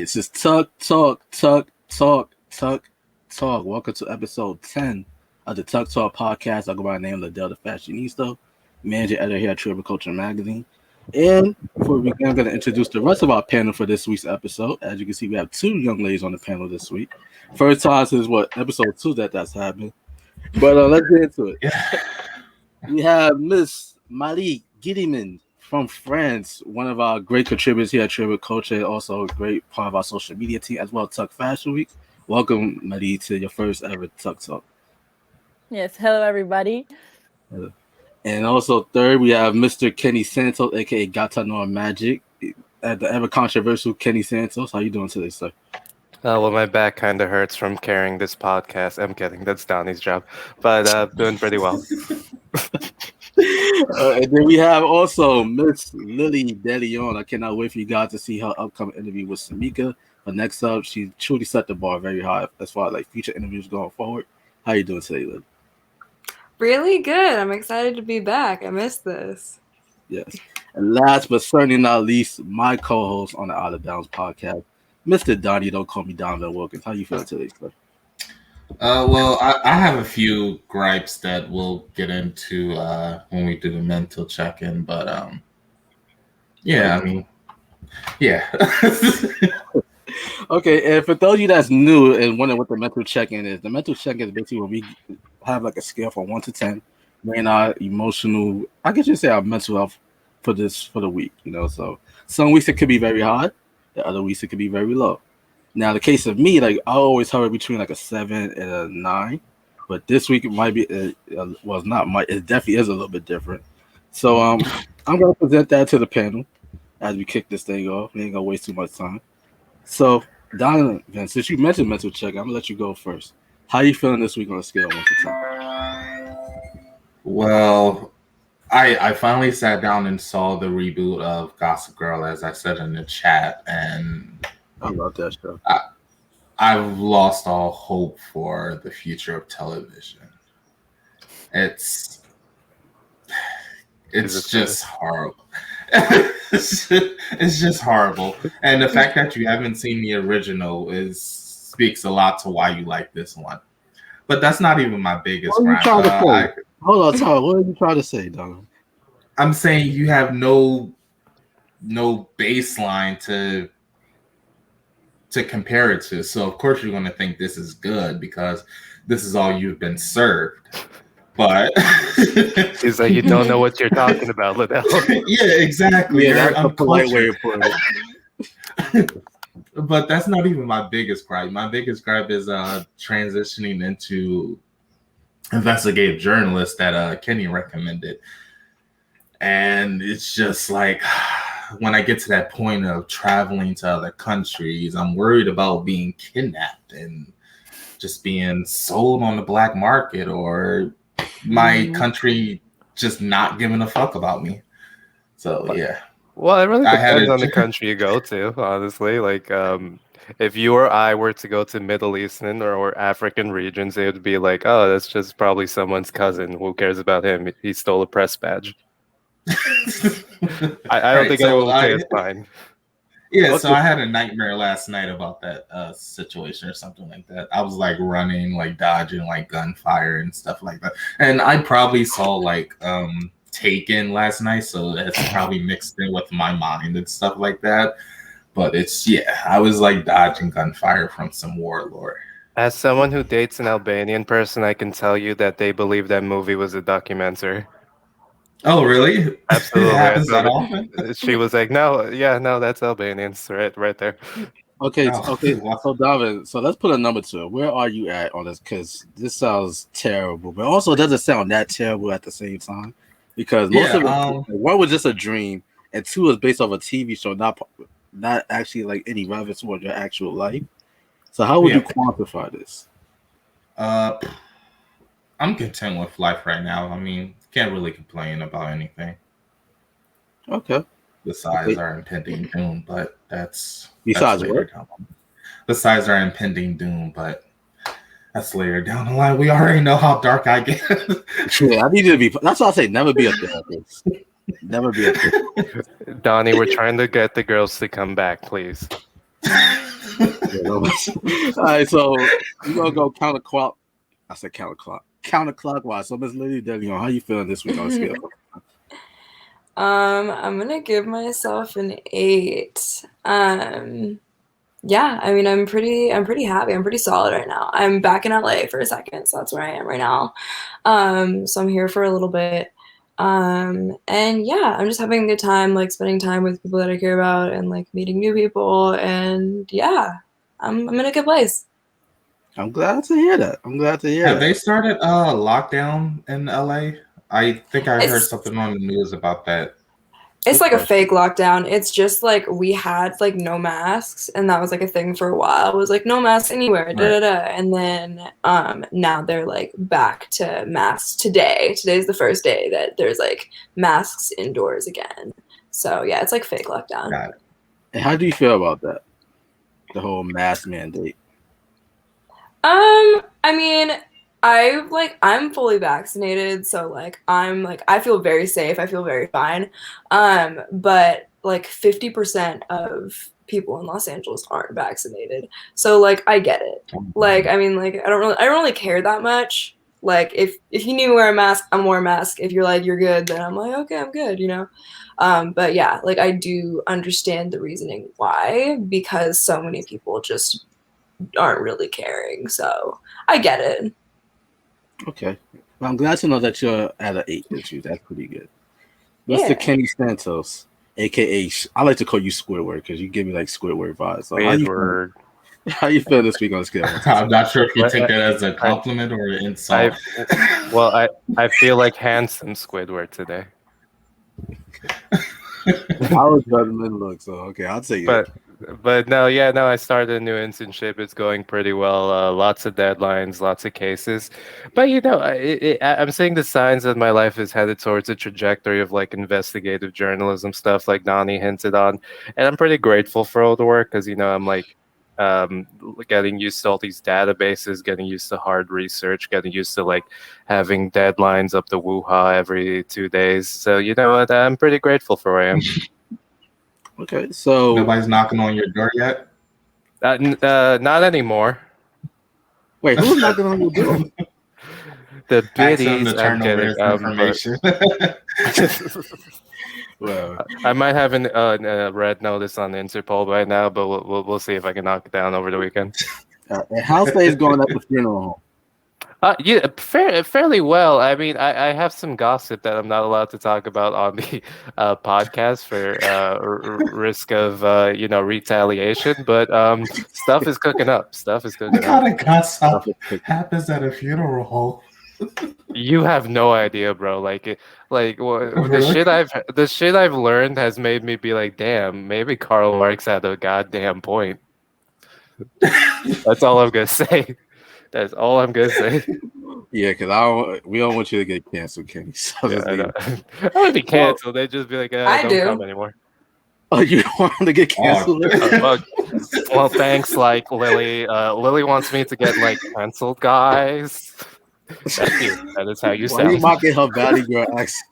This is TUC Talk, TUC Talk, TUC Talk. Welcome to episode 10 of the TUC Talk podcast. I go by the name of Liddell the Fashionista, manager editor here at Tribal Culture Magazine. And before we begin, I'm going to introduce the rest of our panel for this week's episode. As you can see, we have two young ladies on the panel this week. First time since episode 2 that's happened. But let's get into it. We have Miss Marie Guidemann from France, one of our great contributors here at Tribal Culture, also a great part of our social media team, as well as TUC Fashion Week. Welcome, Marie, to your first ever TUC Talk. Yes, hello everybody. And also third, we have Mr. Kenny Santos, aka Gata Nor Magic, the ever controversial Kenny Santos. How you doing today, sir? Well, my back kind of hurts from carrying this podcast. I'm kidding. That's Donnie's job. But doing pretty well. And then we have also Miss Lily DeLeon. I cannot wait for you guys to see her upcoming interview with Samika. But next up, she truly set the bar very high as far as like future interviews going forward. How you doing today, Lily? Really good. I'm excited to be back. I missed this. Yes. And last but certainly not least, my co-host on the Out of Bounds podcast, Mr. Donnie. Don't call me Donovan Wilkins. How you feeling today, sir? Well, I have a few gripes that we'll get into when we do the mental check-in, but yeah, I mean, yeah. Okay, and for those of you that's new and wondering what the mental check-in is, the mental check-in is basically when we have like a scale from 1 to 10, weighing our emotional, I guess you say our mental health for the week, you know. So some weeks it could be very high, the other weeks it could be very low. Now, the case of me, like I always hover between like a 7 and a 9, but this week it might be, it definitely is a little bit different. So I'm gonna present that to the panel as we kick this thing off. We ain't gonna waste too much time. So, Donovan, since you mentioned mental check, I'm gonna let you go first. How you feeling this week on a scale of 1 to 10? Well, I finally sat down and saw the reboot of Gossip Girl, as I said in the chat, and I love that show. I've lost all hope for the future of television. It's just horrible. It's just horrible. And the fact that you haven't seen the original speaks a lot to why you like this one. But that's not even my biggest gripe. Hold on, Tyler. What are you trying to say, Donovan? I'm saying you have no baseline to compare it to. So of course you're going to think this is good because this is all you've been served. But it's like you don't know what you're talking about, Liddell. Yeah, exactly. Yeah, that's a polite way of putting it. But that's not even my biggest gripe. My biggest gripe is transitioning into investigative journalist that Kenny recommended. And it's just like when I get to that point of traveling to other countries, I'm worried about being kidnapped and just being sold on the black market or my country just not giving a fuck about me. So, yeah. Well, it really depends on the country you go to, honestly. Like, if you or I were to go to Middle Eastern or African regions, it would be like, oh, that's just probably someone's cousin. Who cares about him? He stole a press badge. I don't think anyone would say it's fine. Yeah, so I had a nightmare last night about that situation or something like that. I was like running, like dodging, like gunfire and stuff like that. And I probably saw like Taken last night, so that's probably mixed in with my mind and stuff like that. But I was like dodging gunfire from some warlord. As someone who dates an Albanian person, I can tell you that they believe that movie was a documentary. Oh, really? Absolutely. It happens that often? She was like, no, that's Albanians, right there. Okay. So, David, so let's put a number to it. Where are you at on this? Because this sounds terrible, but also it doesn't sound that terrible at the same time. Because most of it, one was just a dream, and 2 was based off a TV show, not actually like any relevance toward your actual life. So, how would you quantify this? I'm content with life right now. I mean, can't really complain about anything. Okay. Besides our impending doom, but that's later down. Besides our impending doom, but that's later down the line. We already know how dark I get. Yeah, I need you to be. That's why I say never be a therapist. Never be a therapist. Donnie, we're trying to get the girls to come back, please. All right, so we're gonna go counterclock. I said counterclockwise. So Miss Lily DeLeon, how you feeling this week on the scale? I'm gonna give myself an 8. Yeah, I mean, I'm pretty happy. I'm pretty solid right now. I'm back in LA for a second, so that's where I am right now. So I'm here for a little bit. And yeah, I'm just having a good time, like spending time with people that I care about and like meeting new people. And yeah, I'm in a good place. I'm glad to hear that. Have they started lockdown in LA? I think I heard It's- something on the news about that. It's like a fake lockdown. It's just like we had like no masks, and that was like a thing for a while. It was like no masks anywhere, da da da. And then now they're like back to masks today. Today's the first day that there's like masks indoors again. So yeah, it's like fake lockdown. Got it. And how do you feel about that? The whole mask mandate. I mean, I'm fully vaccinated, so like I feel very safe. I feel very fine. But like 50% of people in Los Angeles aren't vaccinated. So like I get it. Like I mean like I don't really care that much. Like if you need to wear a mask, I'm wearing a mask. If you're like you're good, then I'm like okay, I'm good, you know. But yeah, like I do understand the reasoning why, because so many people just aren't really caring. So I get it. Okay. Well, I'm glad to know that you're at an 8 this week. That's pretty good. Mr. Yeah. Kenny Santos, aka I like to call you Squidward because you give me like Squidward vibes. So how you feel this week on the scale? I'm not sure if you take that as a compliment or an insult. I feel like handsome Squidward today. I was judgment look, so okay, I'll take it. But no, I started a new internship. It's going pretty well. Lots of deadlines, lots of cases. But you know, I'm seeing the signs that my life is headed towards a trajectory of like investigative journalism stuff, like Donnie hinted on. And I'm pretty grateful for all the work because you know I'm like getting used to all these databases, getting used to hard research, getting used to like having deadlines up the woo-ha every 2 days. So you know what? I'm pretty grateful for where I am. Okay, so Nobody's knocking on your door yet? Not anymore. Wait, who's knocking on your door? The biddies to turn over his information. Well, I might have a red notice on Interpol right now, but we'll see if I can knock it down over the weekend. and how's things going at the funeral home? Yeah, fairly well. I mean, I have some gossip that I'm not allowed to talk about on the podcast for risk of retaliation. But stuff is cooking up. What kind of gossip happens at a funeral home? You have no idea, bro. The shit I've learned has made me be like, damn, maybe Karl Marx had a goddamn point. That's all I'm gonna say. That's all I'm gonna say. Yeah, because we don't want you to get canceled, Kenny. So I would be canceled. They'd just be like, don't come anymore. Oh, you don't want to get canceled? Well, thanks, like Lily. Lily wants me to get like canceled, guys. Thank you. That is how you sound. You mocking her Valley Girl accent.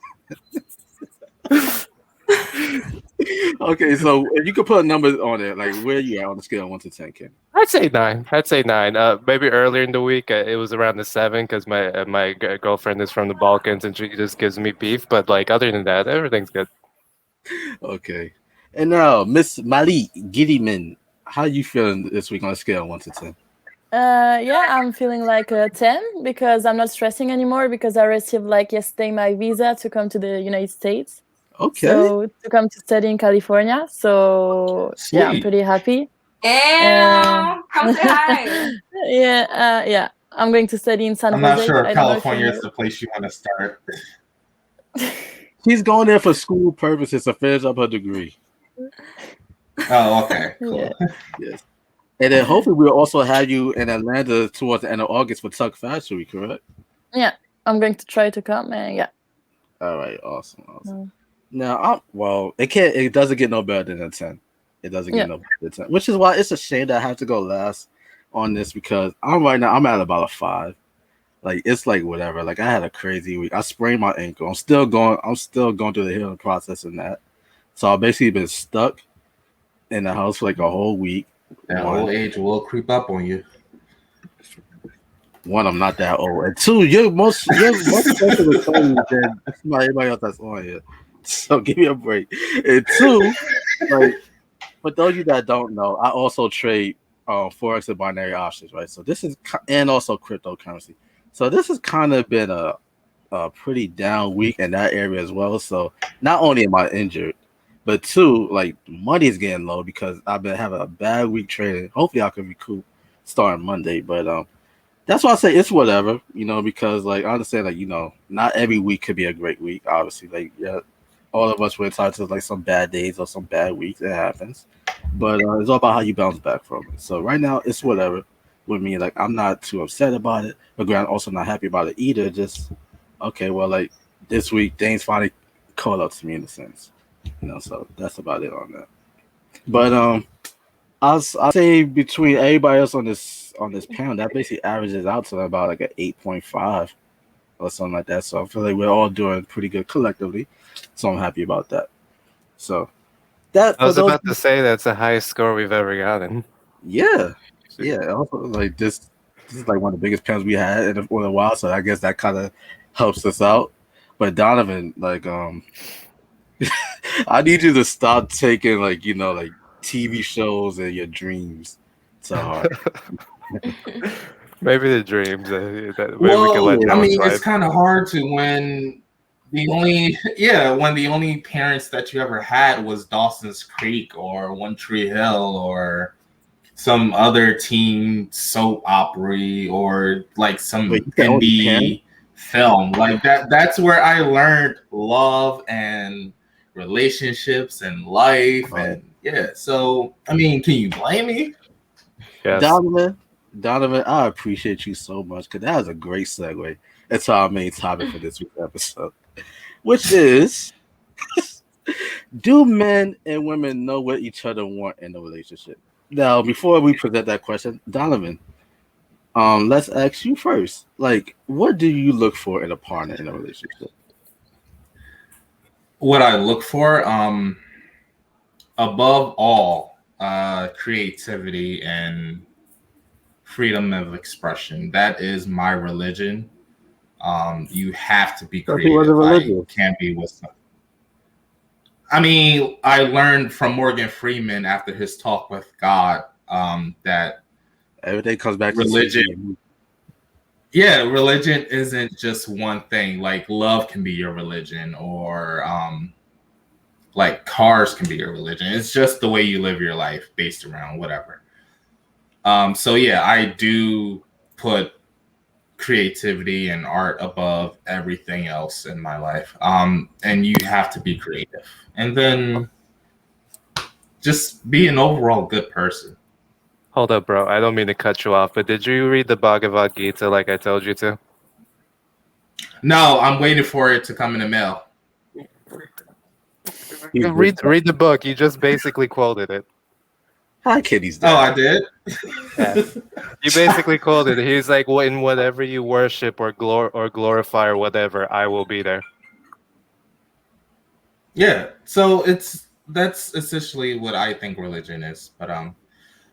Okay, so if you could put a number on it, like where you at on the scale of 1 to 10, Ken? I'd say 9. Maybe earlier in the week it was around the 7 because my girlfriend is from the Balkans and she just gives me beef. But like other than that, everything's good. Okay, and now Miss Mali Guidemann, how you feeling this week on a scale of 1 to 10? Yeah, I'm feeling like a 10 because I'm not stressing anymore because I received like yesterday my visa to come to the United States. Okay. So to come to study in California. So Sweet. yeah, I'm pretty happy. Come say hi. Yeah. I'm going to study in San Jose. I'm not sure if California is the place you want to start. She's going there for school purposes to finish up her degree. Oh, okay. Cool. Yeah. Yes. And then hopefully we'll also have you in Atlanta towards the end of August for TUC Fashion Week, correct? Yeah, I'm going to try to come. Yeah. All right, awesome. Now, it doesn't get no better than a 10. It doesn't get no better than 10, which is why it's a shame that I have to go last on this because I'm at about a 5. Like it's like whatever. Like I had a crazy week. I sprained my ankle. I'm still going through the healing process in that. So I've basically been stuck in the house for like a whole week That old age will creep up on you. One, I'm not that old, and two, you're most closer to Tony than everybody else that's on here. So give me a break. And two, like for those of you that don't know, I also trade forex and binary options, right? So this is and also cryptocurrency. So this has kind of been a pretty down week in that area as well. So not only am I injured, but two, like money is getting low because I've been having a bad week trading. Hopefully I can recoup starting Monday, but that's why I say it's whatever, because like I understand, like not every week could be a great week. Obviously, like all of us were entitled to like some bad days or some bad weeks. It happens, but it's all about how you bounce back from it. So right now, it's whatever with me. Like I'm not too upset about it, but I'm also not happy about it either. Just okay, well, like this week, things finally caught up to me in a sense, So that's about it on that. But I'll say between everybody else on this panel, that basically averages out to about like an 8.5 or something like that. So I feel like we're all doing pretty good collectively. So I'm happy about that. So that I was about to say that's the highest score we've ever gotten. Yeah. Also, like this is like one of the biggest panels we had in a while. So I guess that kind of helps us out. But Donovan, like I need you to stop taking like TV shows and your dreams to heart. Maybe the dreams. Maybe Well, we can let that one slide. It's kind of hard to when the only parents that you ever had was Dawson's Creek or One Tree Hill or some other teen soap opera or like some indie film like that. That's where I learned love and relationships and life and So I mean, can you blame me? Yes. Donovan, I appreciate you so much because that was a great segue. That's our main topic for this week's episode, which is do men and women know what each other want in a relationship? Now, before we present that question, Donovan, let's ask you first. Like, what do you look for in a partner in a relationship? What I look for, above all, creativity and freedom of expression. That is my religion. You have to be creative. I can't be with some. I mean, I learned from Morgan Freeman after his talk with God that everything comes back religion. to religion. Yeah, religion isn't just one thing. Like love can be your religion, or like cars can be your religion. It's just the way you live your life based around whatever. So yeah, I do put creativity and art above everything else in my life. And you have to be creative. And then just be an overall good person. Hold up, bro. I don't mean to cut you off, but did you read the Bhagavad Gita like I told you to? No, I'm waiting for it to come in the mail. Read the book. You just basically quoted it. Hi, kitties. Dad. Oh, I did? Yeah. You basically quoted it. He's like, in whatever you worship or glorify or whatever, I will be there. Yeah. So that's essentially what I think religion is. But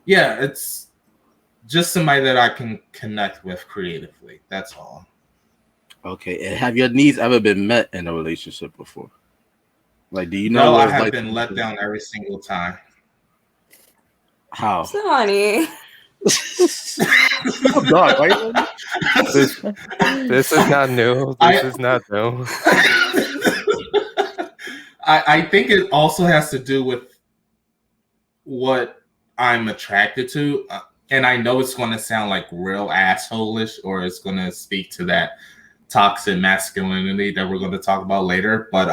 yeah, it's just somebody that I can connect with creatively. That's all. Okay. And have your needs ever been met in a relationship before? Like, do you know? No, I have been let down every single time. How? Donnie. Oh, God, right? This is not new. This is not new. I think it also has to do with what I'm attracted to. And I know it's going to sound like real asshole-ish, or it's going to speak to that toxic masculinity that we're going to talk about later. But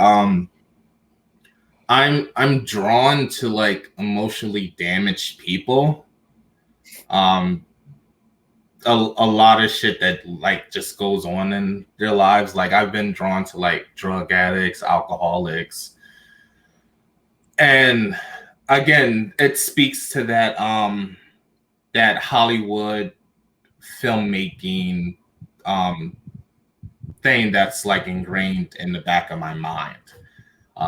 I'm drawn to like emotionally damaged people. A lot of shit that like just goes on in their lives. Like I've been drawn to like drug addicts, alcoholics. And again, it speaks to that that Hollywood filmmaking thing that's like ingrained in the back of my mind.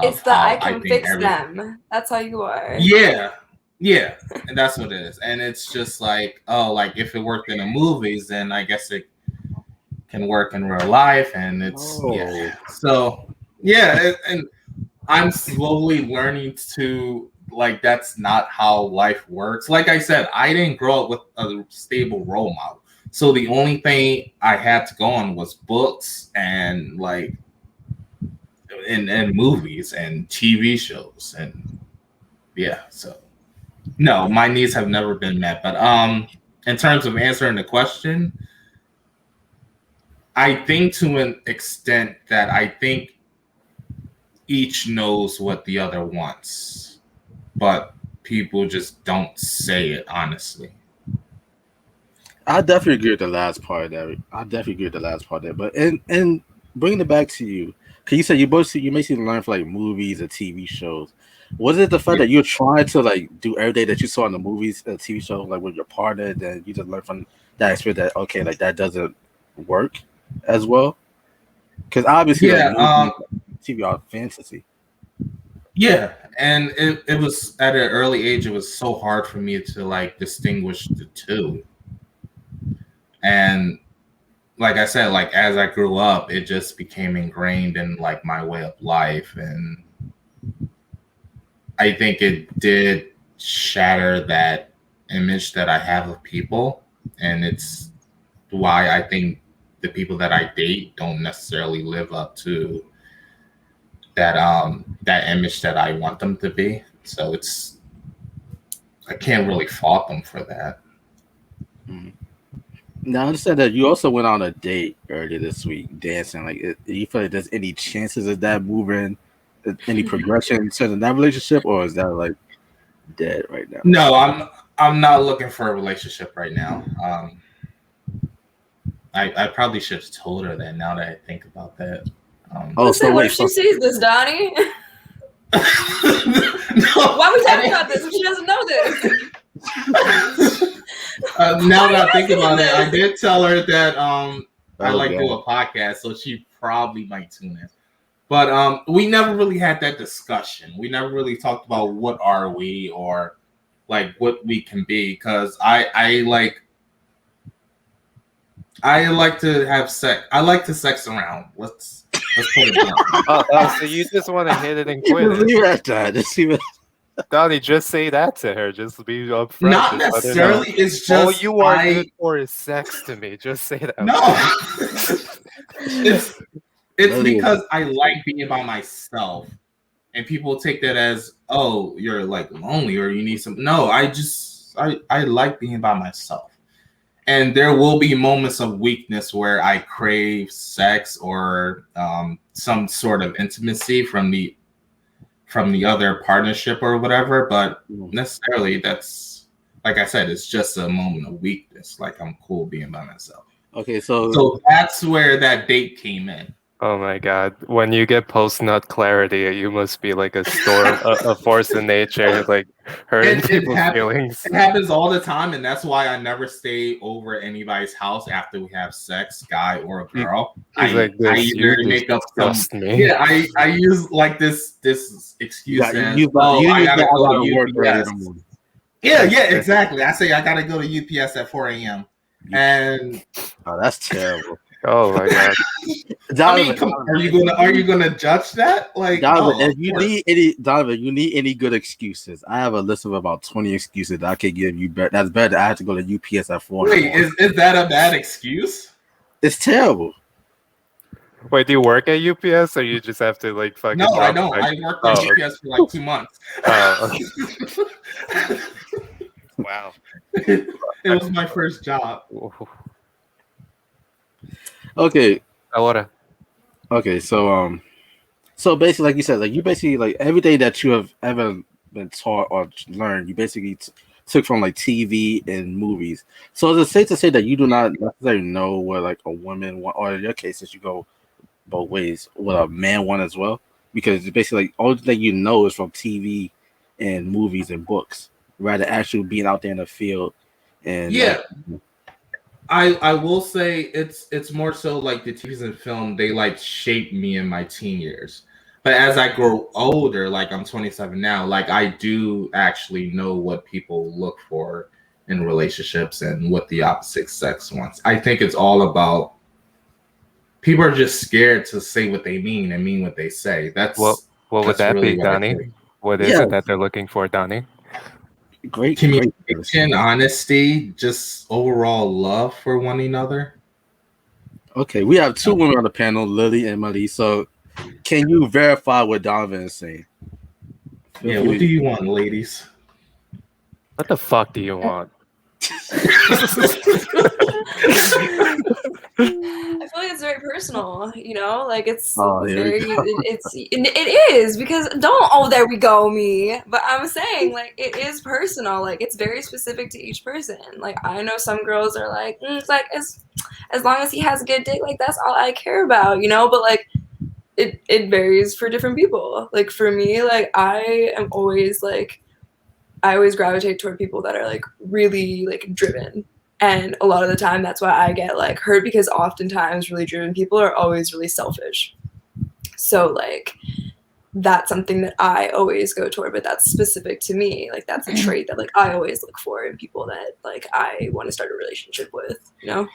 It's that I can fix them. That's how you are. Yeah. Yeah, and that's what it is. And it's just like, oh, like if it worked in the movies, then I guess it can work in real life. And it's So and I'm slowly learning to like that's not how life works. Like I said, I didn't grow up with a stable role model. So the only thing I had to go on was books and like and movies and TV shows and so no, my needs have never been met. But in terms of answering the question, I think to an extent that I think each knows what the other wants, but people just don't say it honestly. I definitely agree with the last part there. But and bringing it back to you, because you said you basically learn for like movies or TV shows. Was it the fact that you're trying to like do everything that you saw in the movies and TV shows, like with your partner, then you just learn from that experience that okay, like that doesn't work as well? Because obviously, like movies, TV are fantasy. Yeah, and it was at an early age. It was so hard for me to like distinguish the two. And like I said, like as I grew up, it just became ingrained in like my way of life, and I think it did shatter that image that I have of people, and it's why I think the people that I date don't necessarily live up to that image that I want them to be. So I can't really fault them for that. Mm-hmm. Now I understand that you also went on a date earlier this week dancing. Like, you feel like there's any chances of that moving, any progression in that relationship, or is that like dead right now? No, I'm not looking for a relationship right now. I probably should have told her that. Now that I think about that. What if she sees this, Donnie? No, why are we talking about this if she doesn't know this? Now that I think about it, I did tell her that I like do a podcast, so she probably might tune in. But we never really had that discussion. We never really talked about what are we or like what we can be, because I like to have sex. I like to sex around. Let's put it down. So you just want to hit it and quit it. Leave it at that. Donnie, just say that to her. Just be upfront. Not necessarily. It's just all you are good for is sex to me. Just say that. No. It's because I like being by myself, and people take that as, oh, you're like lonely or you need some. No, I like being by myself. And there will be moments of weakness where I crave sex or some sort of intimacy from the other partnership or whatever. But necessarily, that's, like I said, it's just a moment of weakness. Like, I'm cool being by myself. Okay, so that's where that date came in. Oh my God! When you get post-nut clarity, you must be like a storm, a force in nature, like hurting people's feelings. It happens all the time, and that's why I never stay over at anybody's house after we have sex, guy or a girl. I either make up I use like this excuse. I gotta go to UPS. Yeah, exactly. I say I gotta go to UPS at 4 a.m. And that's terrible. Oh my God! Donovan, are you gonna judge that? Like, Donovan, if you need any good excuses, I have a list of about 20 excuses that I can give you. That's better than I have to go to UPS at 4. Wait, is that a bad excuse? It's terrible. Wait, do you work at UPS or you just have to like fucking? No, I don't. I worked at UPS for like 2 months. Okay. Wow. It was my first job. Okay. Ahora. Okay, so basically, like you said, like you basically like everything that you have ever been taught or learned, you basically took from like TV and movies. So is it safe to say that you do not necessarily know what like a woman want, or in your case, since you go both ways, what a man want as well? Because basically, like all the thing you know is from TV and movies and books, rather than actually being out there in the field. And I will say it's more so like the TVs and film, they like shaped me in my teen years. But as I grow older, like I'm 27 now, like I do actually know what people look for in relationships and what the opposite sex wants. I think it's all about people are just scared to say what they mean and mean what they say. What would That's that really be, what I Donnie? think. What is Yeah. it that they're looking for, Donnie? Great. Communication, honesty, just overall love for one another. Okay, we have two women on the panel, Lily and Marie. So, can you verify what Donovan is saying? Yeah, what do you want, ladies? What the fuck do you want? I feel like it's very personal, you know, like it's Oh, here we very, go. it is because oh, there we go, me. But I'm saying like it is personal, like it's very specific to each person. Like I know some girls are like, it's like as long as he has a good dick, like that's all I care about, you know. But like it varies for different people. Like for me, like I always gravitate toward people that are like really like driven. And a lot of the time that's why I get like hurt, because oftentimes really driven people are always really selfish. So like that's something that I always go toward, but that's specific to me. Like that's a trait that like I always look for in people that like I want to start a relationship with, you know?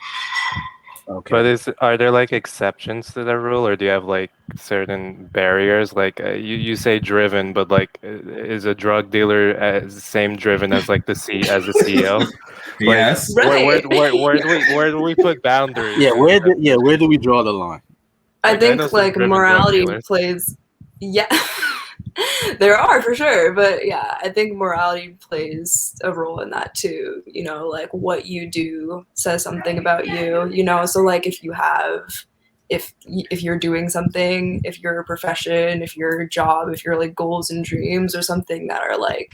Okay. But are there like exceptions to the rule, or do you have like certain barriers? Like you say driven, but like is a drug dealer as same driven as like the CEO? Like, Yes. Right. where do we put boundaries? Yeah, where do we draw the line? I Like, I know think some like driven drug morality dealers. plays, yeah, there are for sure, but yeah, I think morality plays a role in that too. You know, like what you do says something about you. You know, so like if you're doing something, if your profession, if your job, if your like goals and dreams or something that are like,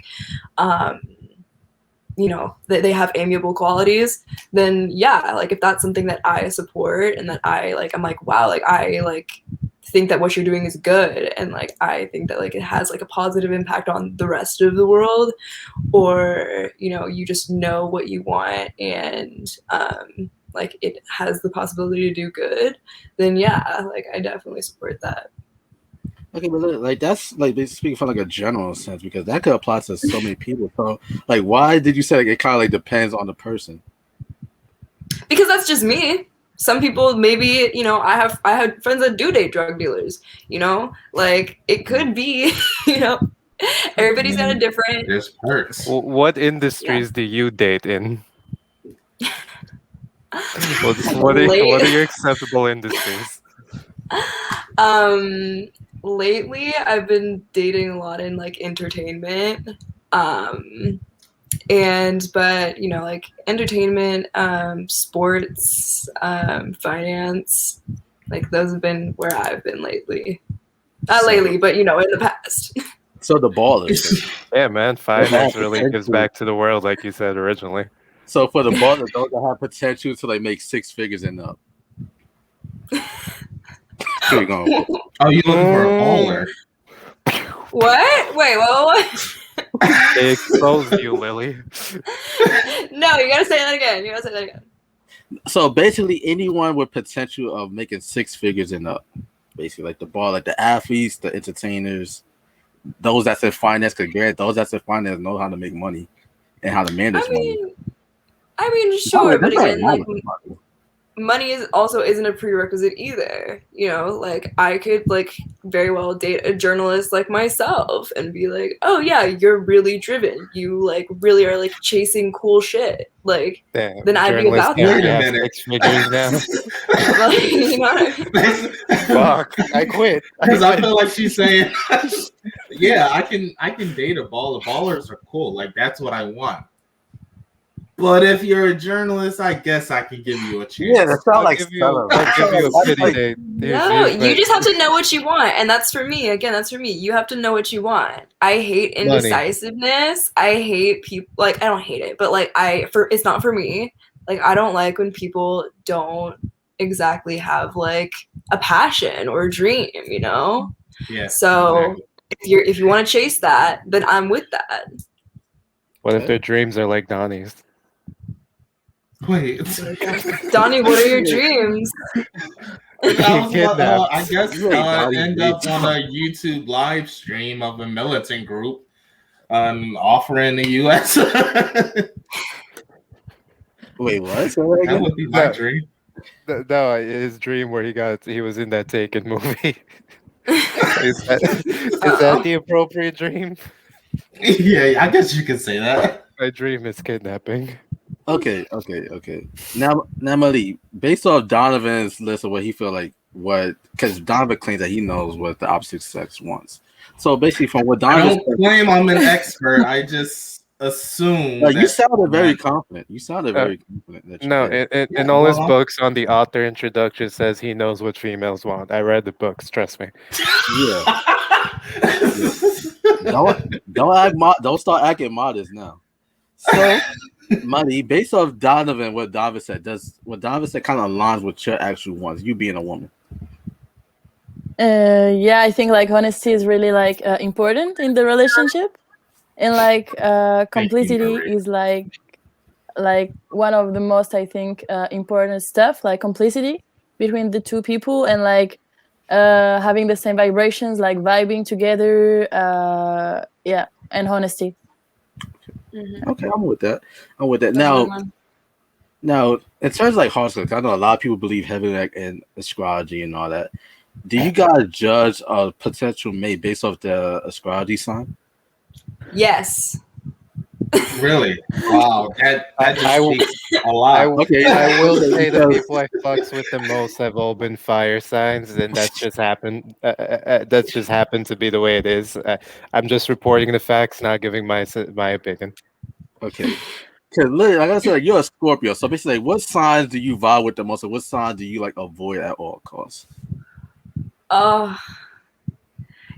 you know, they have amiable qualities, then yeah, like if that's something that I support and that I'm like, wow, like I like think that what you're doing is good, and like I think that like it has like a positive impact on the rest of the world, or you know, you just know what you want and like it has the possibility to do good, then yeah, like I definitely support that. Okay, but like that's like speaking from like a general sense, because that could apply to so many people. So, like, why did you say like it kind of like depends on the person? Because that's just me. Some people, maybe, you know, I had friends that do date drug dealers, you know, like it could be, you know, everybody's got a different. There's perks. What industries do you date in? What are your acceptable industries? Lately I've been dating a lot in like entertainment. But you know, like entertainment, sports, finance, like those have been where I've been lately. Not lately, but you know, in the past. So the ballers. Yeah, man, finance really gives back to the world, like you said originally. So for the ballers, those that have potential to like make 6 figures and up. Here we go. Oh, you looking for a baller? What? Wait, what? They exposed you, Lily. No, you gotta say that again. So basically, anyone with potential of making 6 figures and up, basically, like the ball, like the athletes, the entertainers, those that's in finance, because those that's in finance know how to make money and how to manage money. I mean, sure, but again, like money. money isn't a prerequisite either. You know, like I could like very well date a journalist like myself and be like, oh yeah, you're really driven. You like really are like chasing cool shit. Like Damn, then I'd be about that. Wait a minute. 6 figures now. Like, you know what I mean? Fuck, I quit. Because I feel like she's saying, yeah, I can date a baller. Ballers are cool. Like that's what I want. But if you're a journalist, I guess I can give you a chance. Yeah, that sounds like I'll give you a pity date. No, you just have to know what you want, and that's for me. Again, that's for me. You have to know what you want. I hate indecisiveness. I hate people. Like I don't hate it, but like it's not for me. Like I don't like when people don't exactly have like a passion or a dream. You know. Yeah. So if you want to chase that, then I'm with that. What if their dreams are like Donnie's? Wait. Donnie, what are your dreams? I guess You ain't Donnie, end you up on a YouTube live stream of a militant group offering the U.S. Wait, what? Say that That again? would be my dream. No, his dream where he was in that Taken movie. Is that the appropriate dream? Yeah, I guess you could say that. My dream is kidnapping. Okay. Now, Malik, based off Donovan's list of what he feel like, because Donovan claims that he knows what the opposite sex wants. So basically, from what I Donovan don't claim I'm an expert. I just assume. you sounded very confident. You sounded very confident. That you No, did. in all his books, on the author introduction says he knows what females want. I read the books, trust me. Yeah. Don't start acting modest now. So, Money, based off Donovan, what Donovan said, does what Donovan said kind of aligns with your actual wants? You being a woman. Yeah, I think like honesty is really like important in the relationship, and like complicity is like one of the most, I think, important stuff, like complicity between the two people, and like having the same vibrations, like vibing together, and honesty. Okay, I'm with that. Now, in terms of like horoscopes, I know a lot of people believe heavily like in astrology and all that. Do you guys judge a potential mate based off the astrology sign? Yes. Really? Wow. That just speaks a lot. I will say the people I fucks with the most have all been fire signs, and that's just happened. That's just happened to be the way it is. I'm just reporting the facts, not giving my opinion. Okay. Because like I said, like, you're a Scorpio, so basically, like, what signs do you vibe with the most, and what signs do you like avoid at all costs?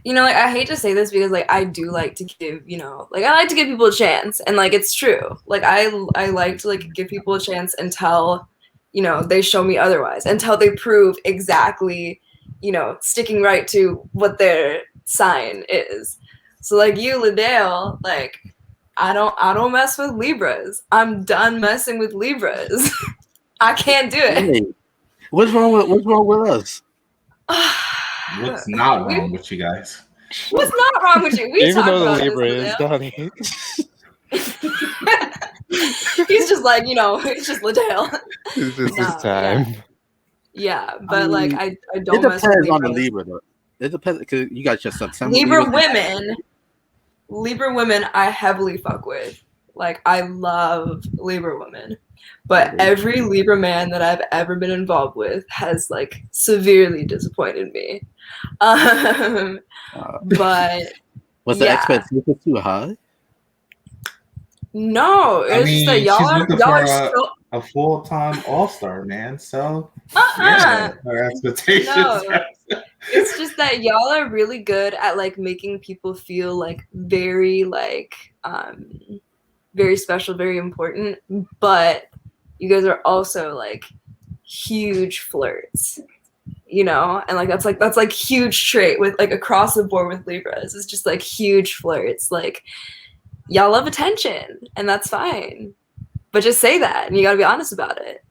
Like I hate to say this because like I do like to give, like I like to give people a chance, and like it's true. Like I like to like give people a chance until, they show me otherwise, until they prove exactly, sticking right to what their sign is. So like you, Liddell, like I don't mess with Libras. I'm done messing with Libras. I can't do it. Hey, what's wrong with us? What's not wrong with you guys? What's not wrong with you? We even talked though the about Libra this, is Donnie. He's just like, it's just Liddell. This is his time. Yeah, but like I don't. It depends on the Libra though. It depends because you got your September. Libra women, I heavily fuck with. Like I love Libra women, but every Libra man that I've ever been involved with has like severely disappointed me. But was the expectation too high? No, it's just that y'all are so a full-time all-star, man. So yeah, our expectations. No. It's just that y'all are really good at like making people feel like very like very special, very important, but you guys are also like huge flirts, and like that's like huge trait with like across the board with Libras. It's just like huge flirts. Like y'all love attention, and that's fine, but just say that, and you got to be honest about it.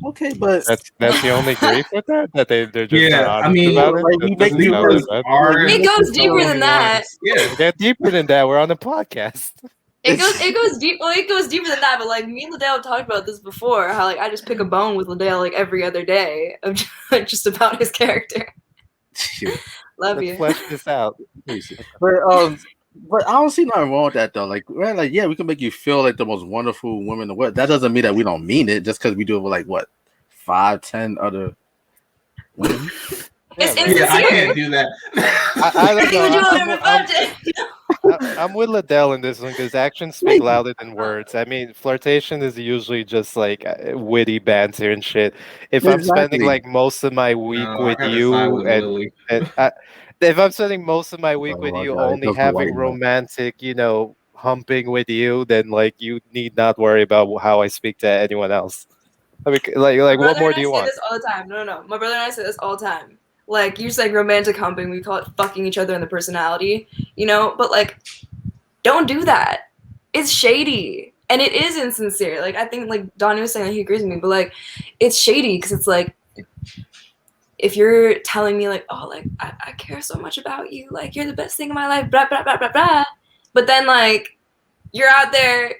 Okay, but that's the only grief with that they're just not honest about it. It goes deeper than that. Yeah, get deeper than that. We're on the podcast. It goes deep. Well, it goes deeper than that. But like me and Liddell talked about this before. How like I just pick a bone with Liddell like every other day of just about his character. Love you. Let's flesh this out. But I don't see nothing wrong with that though. Like, right, like yeah, we can make you feel like the most wonderful woman in the world. That doesn't mean that we don't mean it just because we do it with like what 5-10 other women. It's insincere. I can't do that. I'm with Liddell in this one because actions speak louder than words. I mean, flirtation is usually just like witty banter and shit. If I'm spending like most of my week with you, if I'm spending most of my week with you only having romantic, humping with you, then like you need not worry about how I speak to anyone else. I mean, like what more do you want? This all the time. No. My brother and I say this all the time. Like you're just like romantic humping. We call it fucking each other in the personality, But like, don't do that. It's shady and it is insincere. Like I think like Donnie was saying that he agrees with me, but like, it's shady because it's like if you're telling me like, oh, like I care so much about you, like you're the best thing in my life, blah blah blah blah blah, but then like you're out there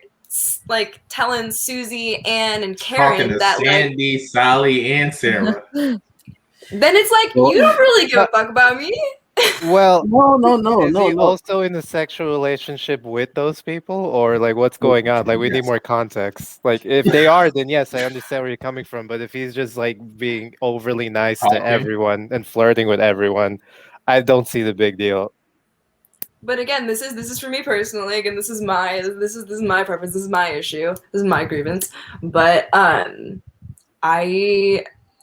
like telling Susie, Ann, and Karen Talking to that Sandy, Sally, and Sarah. then it's like you don't really give a fuck about me. Well, no. is he also in a sexual relationship with those people, or like what's going on? Like we need more context. Like if they are, then yes, I understand where you're coming from. But if he's just like being overly nice to everyone and flirting with everyone, I don't see the big deal. But again, this is for me personally. Again, this is my preference. This is my issue. This is my grievance. But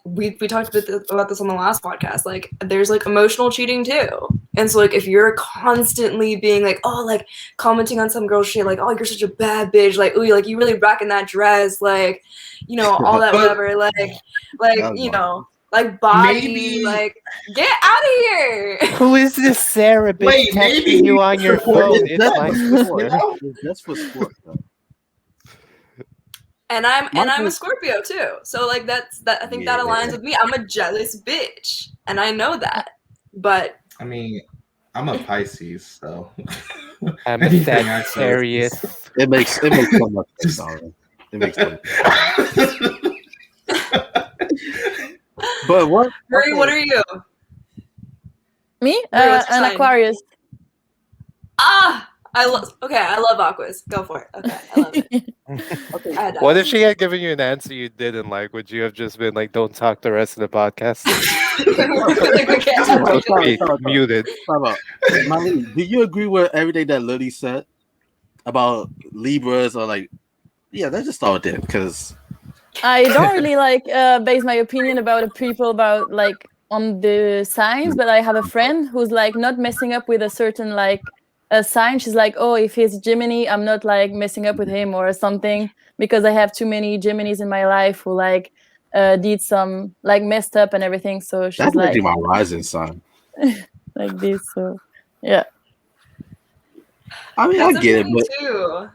we talked about this on the last podcast. Like, there's like emotional cheating too. And so like if you're constantly being like, oh, like commenting on some girl shit, like, oh, you're such a bad bitch, like, ooh, like you really rocking that dress, like, you know, all that whatever, like you know. Like body, maybe. Like get out of here. Who is this Sarah bitch texting you on your phone? It's my sport. That's for sport. And I'm a Scorpio too, so like that. I think that aligns with me. I'm a jealous bitch, and I know that. But I mean, I'm a Pisces, so I'm a Sagittarius. It makes so much sense, darling. It makes so much sense. But what? Marie, what are you? Me? An Aquarius. Ah, I love Aquas. Go for it. Okay, I love it. Okay. What if she had given you an answer you didn't like? Would you have just been like, "Don't talk the rest of the podcast"? Muted. Molly, do you agree with everything that Lily said about Libras or like? Yeah, let's just start there because. I don't really like base my opinion about people about like on the signs, but I have a friend who's like not messing up with a certain like a sign. She's like, oh, if he's Gemini, I'm not like messing up with him or something because I have too many Geminis in my life who like did some like messed up and everything. So she's that's like my rising sign. like this. So yeah. I mean, that's I get it, but too.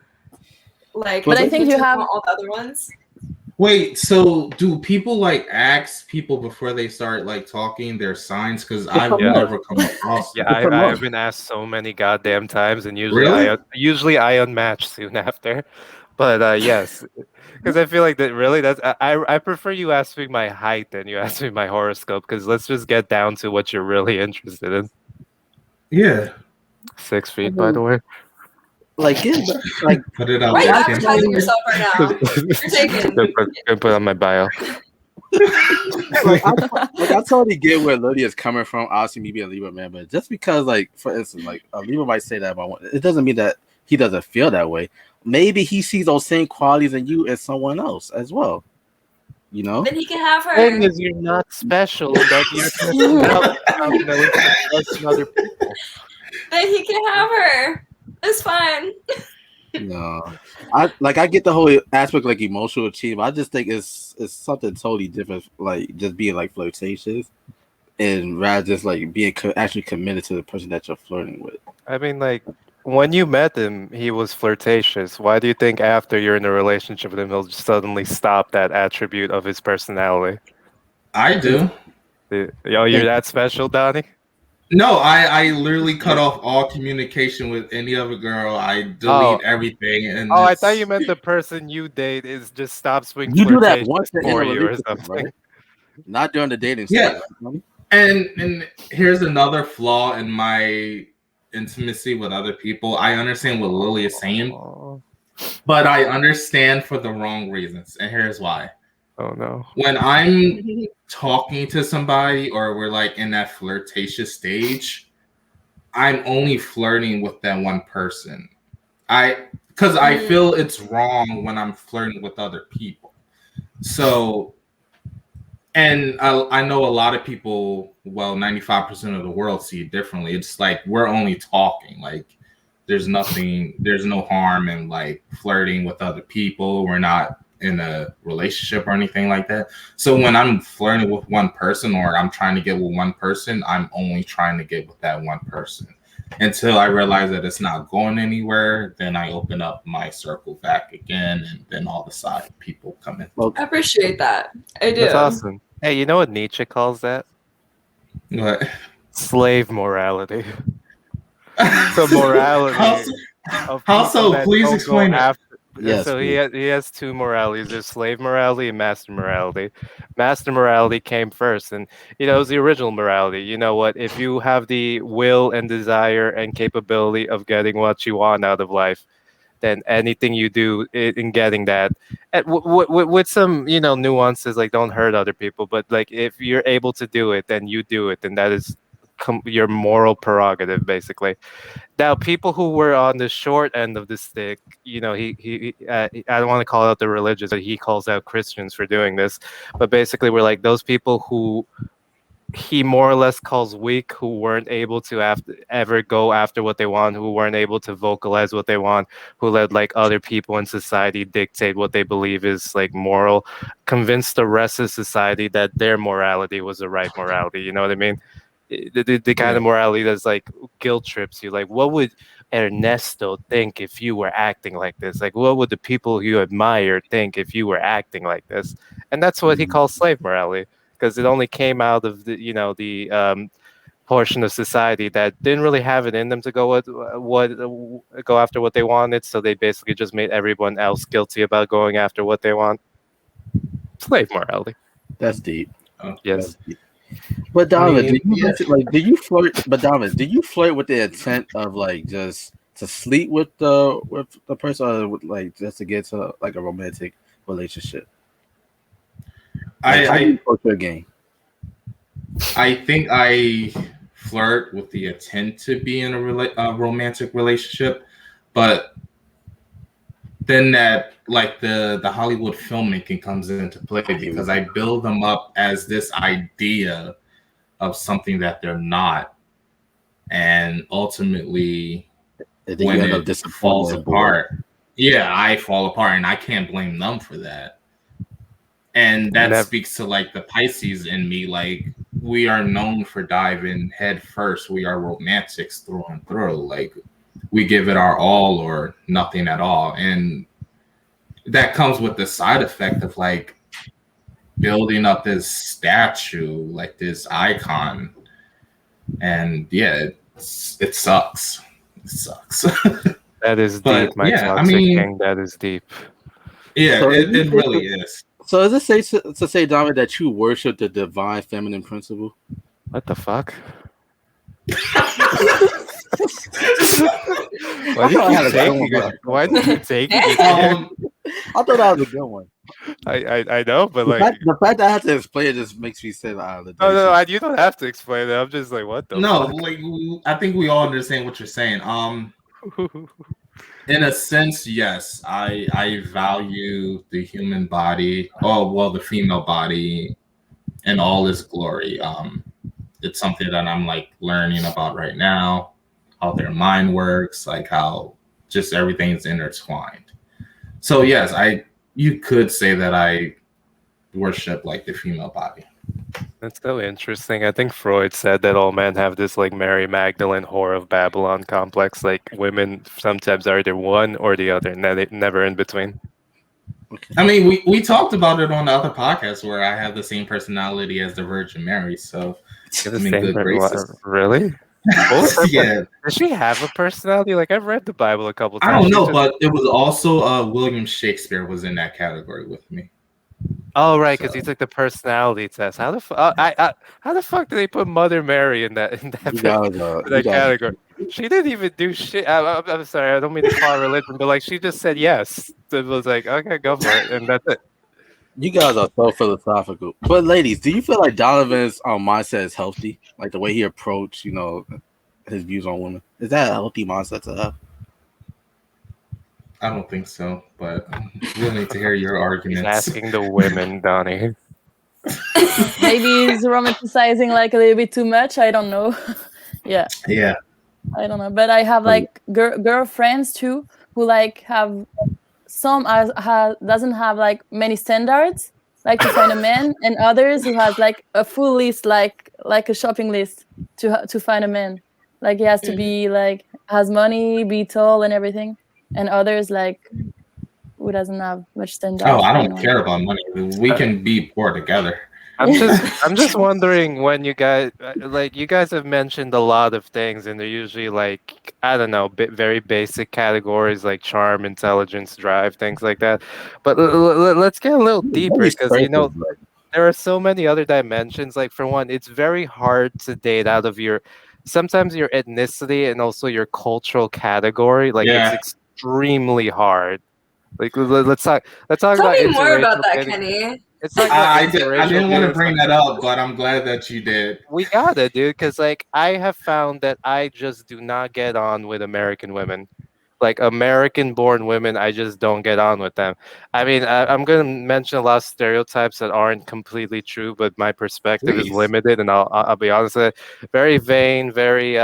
Like, but I think you have all the other ones. Wait, so do people like ask people before they start like talking their signs? Because I've never come across. Yeah, I have been asked so many goddamn times, and usually I unmatch soon after. But yes, because I feel like I prefer you ask me my height than you ask me my horoscope. Because let's just get down to what you're really interested in. Yeah, 6 feet, by the way. Like put it out. Why are you advertising yourself right now? You're taking. Gonna put it on my bio. I totally get where Lydia is coming from. Obviously, me being a Libra man, but just because, like, for instance, like a Libra might say that about one, it doesn't mean that he doesn't feel that way. Maybe he sees those same qualities in you as someone else as well. You know. Then he can have her. The thing is, you're not special. That you're other people. Then he can have her. It's fine. No, I get the whole aspect like emotional cheating. I just think it's something totally different. Like just being like flirtatious, and rather just like being actually committed to the person that you're flirting with. I mean, like when you met him, he was flirtatious. Why do you think after you're in a relationship with him, he'll just suddenly stop that attribute of his personality? I do. You're that special, Donnie? No, I literally cut off all communication with any other girl. I delete everything. And I thought you meant the person you date is just stops being you do that once for you or something. Right? Not during the dating stage. Yeah. Right? And here's another flaw in my intimacy with other people. I understand what Lily is saying, but I understand for the wrong reasons. And here's why. Oh no. When I'm talking to somebody or we're like in that flirtatious stage, I'm only flirting with that one person. Because I feel it's wrong when I'm flirting with other people. So, and I know a lot of people, well, 95% of the world see it differently. It's like we're only talking. Like there's no harm in like flirting with other people. We're not in a relationship or anything like that. So when I'm flirting with one person or I'm trying to get with one person, I'm only trying to get with that one person. Until I realize that it's not going anywhere, then I open up my circle back again, and then all the side people come in. I appreciate that. I do. That's awesome. Hey, you know what Nietzsche calls that? What? Slave morality. So morality of How people so? that Please don't go explain it. after. Yes, So please. he has two moralities. There's slave morality and master morality. Master morality came first, and it was the original morality. You know what? If you have the will and desire and capability of getting what you want out of life, then anything you do in getting that, and with some nuances, like don't hurt other people, but like if you're able to do it, then you do it, and that is your moral prerogative, basically. Now, people who were on the short end of the stick, I don't want to call out the religious, but he calls out Christians for doing this. But basically, we're like those people who he more or less calls weak, who weren't able to ever go after what they want, who weren't able to vocalize what they want, who let like other people in society dictate what they believe is like moral, convince the rest of society that their morality was the right morality. You know what I mean? The kind of morality that's like guilt trips you. Like, what would Ernesto think if you were acting like this? Like, what would the people you admire think if you were acting like this? And that's what he calls slave morality, because it only came out of the portion of society that didn't really have it in them to go after what they wanted. So they basically just made everyone else guilty about going after what they want. Slave morality. That's deep. Yes. That's deep. But Donovan, I mean, do you flirt? But Donovan, do you flirt with the intent of like just to sleep with the person, or with, like just to get to like a romantic relationship? Like, how do you approach your game? I think I flirt with the intent to be in a romantic relationship, but then that like the Hollywood filmmaking comes into play, because I build them up as this idea of something that they're not, and ultimately when it falls apart, I fall apart, and I can't blame them for that. And that speaks to like the Pisces in me. Like, we are known for diving head first. We are romantics through and through. Like, we give it our all or nothing at all. And that comes with the side effect of like building up this statue, like this icon. And yeah, it sucks. It sucks. That is But, deep, my yeah, toxic king. That is deep. Yeah, so it really is. So is it safe to say, Dominic, that you worship the divine feminine principle? What the fuck? Why did you take it? I thought that was a good one. I know, but like the fact that I have to explain it just makes me say, no, you don't have to explain it. I'm just like, what the fuck? Like, I think we all understand what you're saying. In a sense, yes, I value the human body. Oh, well, the female body in all its glory. It's something that I'm like learning about right now, how their mind works, like how just everything's intertwined. So yes, you could say that I worship like the female body. That's so interesting. I think Freud said that all men have this like Mary Magdalene whore of Babylon complex. Like, women sometimes are either one or the other, never in between. I mean, we talked about it on the other podcast where I have the same personality as the Virgin Mary. So I mean, good graces. Really? Yeah. Does she have a personality? Like, I've read the Bible a couple times. I don't know, but it was also William Shakespeare was in that category with me. Oh, right, because he took the personality test. How the fuck did they put Mother Mary in that category? She didn't even do shit. I'm sorry, I don't mean to call her religion, but like, she just said yes. It was like, okay, go for it, and that's it. You guys are so philosophical. But ladies, do you feel like Donovan's mindset is healthy? Like the way he approached, his views on women. Is that a healthy mindset to have? I don't think so, but I'm willing to hear your arguments. He's asking the women, Donnie. Maybe he's romanticizing like a little bit too much. I don't know. Yeah. I don't know, but I have like girlfriends too who like have some doesn't have like many standards like to find a man, and others who has like a full list, like a shopping list to find a man. Like, he has to be like, has money, be tall and everything, and others like who doesn't have much standards. Oh, I don't care about money. We can be poor together. I'm just wondering when you guys you guys have mentioned a lot of things, and they're usually like, I don't know, very basic categories like charm, intelligence, drive, things like that. But let's get a little deeper Very because surface, like, there are so many other dimensions. Like for one, it's very hard to date out of your sometimes your ethnicity and also your cultural category. Like it's Yeah. extremely hard. Like let's talk Tell about me more about interracial that, dating. Kenny. Let's talk about I interracial didn't want to dating. bring that up, but I'm glad that you did. We got it, dude. Because like I have found that I just do not get on with American women. Like American-born women, I just don't get on with them. I mean, I'm gonna mention a lot of stereotypes that aren't completely true, but my perspective is Please. limited, and I'll be honest with it. Very vain, very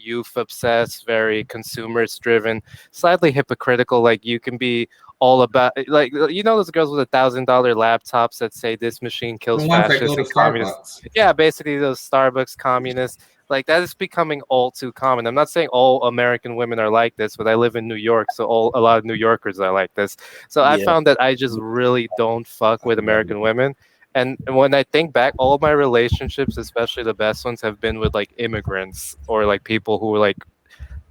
youth obsessed, very consumerist driven, slightly hypocritical. Like you can be all about those girls with $1,000 laptops that say this machine The kills ones that go fascists to and communists. Starbucks. Yeah, basically those Starbucks communists. Like that is becoming all too common. I'm not saying all American women are like this, but I live in New York, so a lot of New Yorkers are like this. So I yeah, found that I just really don't fuck with American women. And when I think back, all of my relationships, especially the best ones, have been with like immigrants or like people who were like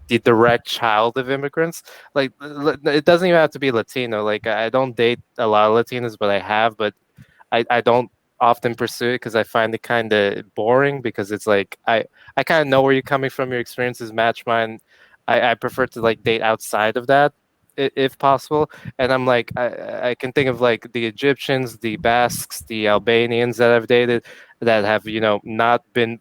the direct child of immigrants. Like it doesn't even have to be Latino. Like I don't date a lot of Latinos, but I have. But I don't often pursue it because I find it kind of boring because it's like I kind of know where you're coming from. Your experiences match mine. I prefer to like date outside of that if possible. And I'm like I can think of like the Egyptians, the Basques, the Albanians that I've dated that have not been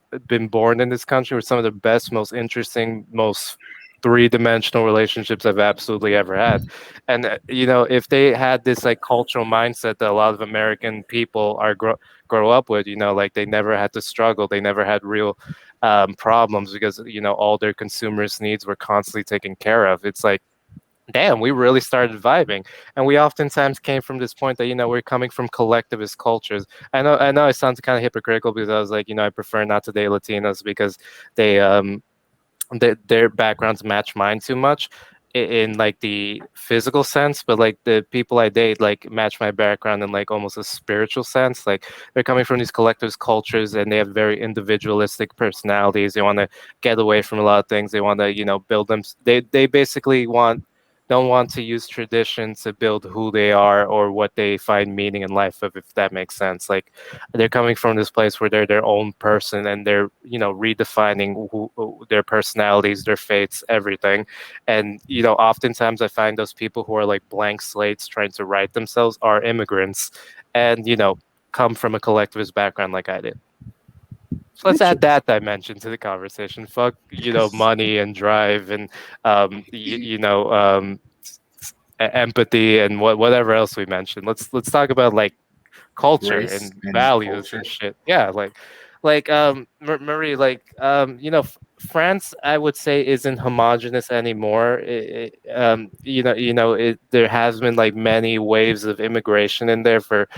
born in this country were some of the best, most interesting, most three-dimensional relationships I've absolutely ever had. And if they had this like cultural mindset that a lot of American people are grow up with, like they never had to struggle, they never had real problems because all their consumers needs were constantly taken care of. It's like, damn, we really started vibing. And we oftentimes came from this point that we're coming from collectivist cultures. I know it sounds kind of hypocritical because I was like, I prefer not to date Latinos because they their backgrounds match mine too much in like the physical sense, but like the people I date like match my background in like almost a spiritual sense. Like they're coming from these collectivist cultures and they have very individualistic personalities. They want to get away from a lot of things. They want to build them. They basically don't want to use tradition to build who they are or what they find meaning in life of, if that makes sense. Like they're coming from this place where they're their own person and they're redefining their personalities, their fates, everything. And oftentimes I find those people who are like blank slates trying to write themselves are immigrants and come from a collectivist background like I did. So let's add that dimension to the conversation. Fuck, money and drive and empathy and whatever else we mentioned. Let's talk about like culture Race and and values and culture. shit. Yeah, Marie, France, I would say isn't homogenous anymore. There has been like many waves of immigration in there for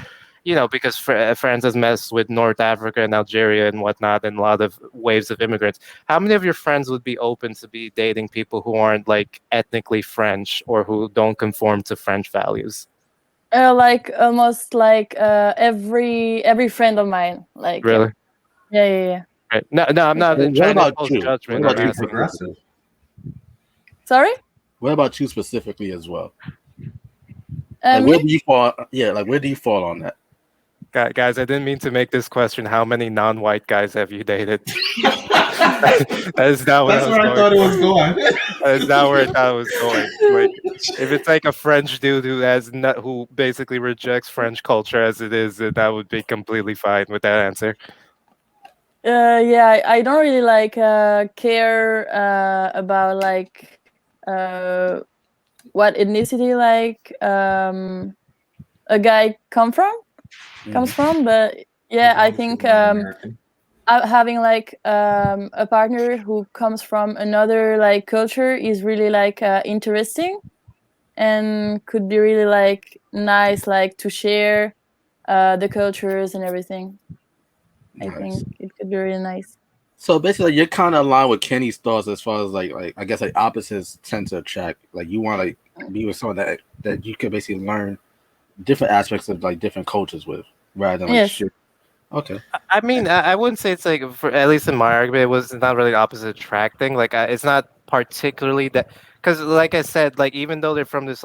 because France has messed with North Africa and Algeria and whatnot, and a lot of waves of immigrants. How many of your friends would be open to be dating people who aren't like ethnically French or who don't conform to French values? Like almost like every friend of mine. Like Really? yeah. Right. No, I'm not what trying to about impose you? What judgment. about I'm you asking. Progressive. Sorry. What about you specifically as well? Like, Me? where do you fall? Yeah, like where do you fall on that? Guys, I didn't mean to make this question. How many non-white guys have you dated? That is not what That's I was where I going thought it for. was going. That is not where I thought it was going. Like, if it's like a French dude who basically rejects French culture as it is, then that would be completely fine with that answer. Yeah, I don't really like care about like what ethnicity like a guy comes from, but yeah, I think American. having like a partner who comes from another like culture is really like interesting and could be really like nice like to share the cultures and everything. I think it could be really nice. So basically, you're kind of aligned with Kenny's thoughts as far as like I guess like opposites tend to attract. Like you want to be with someone that you could basically learn different aspects of like different cultures with. rather than like Yes. shit. Okay. I mean, I wouldn't say it's like, for at least in my argument, it was not really opposite attracting. Like, it's not particularly that, because like I said, like even though they're from this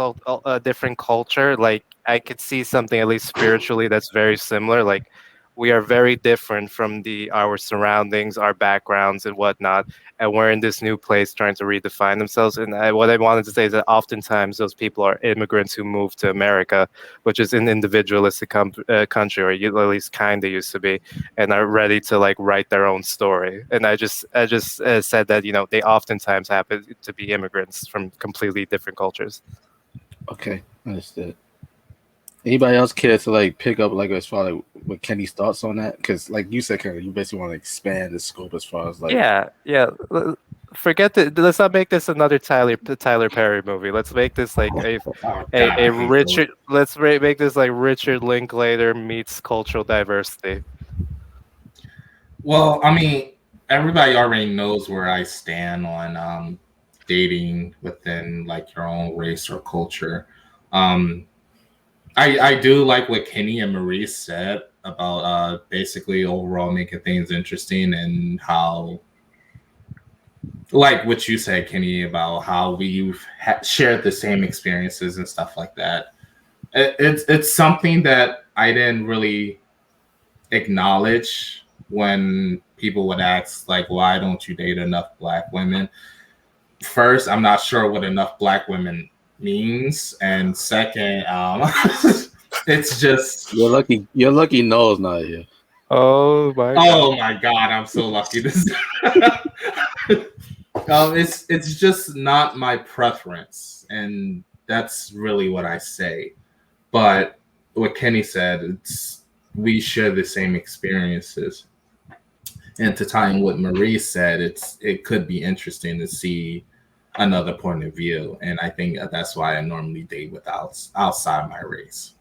different culture, like I could see something at least spiritually that's very similar. Like we are very different from our surroundings, our backgrounds, and whatnot, and we're in this new place trying to redefine themselves. And what I wanted to say is that oftentimes those people are immigrants who moved to America, which is an individualistic country, or at least kind of used to be, and are ready to like write their own story. And I just said that they oftentimes happen to be immigrants from completely different cultures. Okay, understood. Anybody else care to like pick up like as far like what Kenny's thoughts on that? Because like you said, Kenny, you basically want to expand the scope as far as like Yeah. Forget that. Let's not make this another Tyler Perry movie. Let's make this like a Richard. Let's make this like Richard Linklater meets cultural diversity. Well, I mean, everybody already knows where I stand on dating within like your own race or culture. I do like what Kenny and Maurice said about basically overall making things interesting, and how, like what you said, Kenny, about how we've shared the same experiences and stuff like that. It's something that I didn't really acknowledge when people would ask, like, why don't you date enough Black women? First, I'm not sure what enough Black women means, and second, it's just you're lucky Noah's not here. Oh my God, I'm so lucky. It's just not my preference, and that's really what I say. But what Kenny said, we share the same experiences. And to tie in what Marie said, it could be interesting to see another point of view. And I think that's why I normally date outside my race.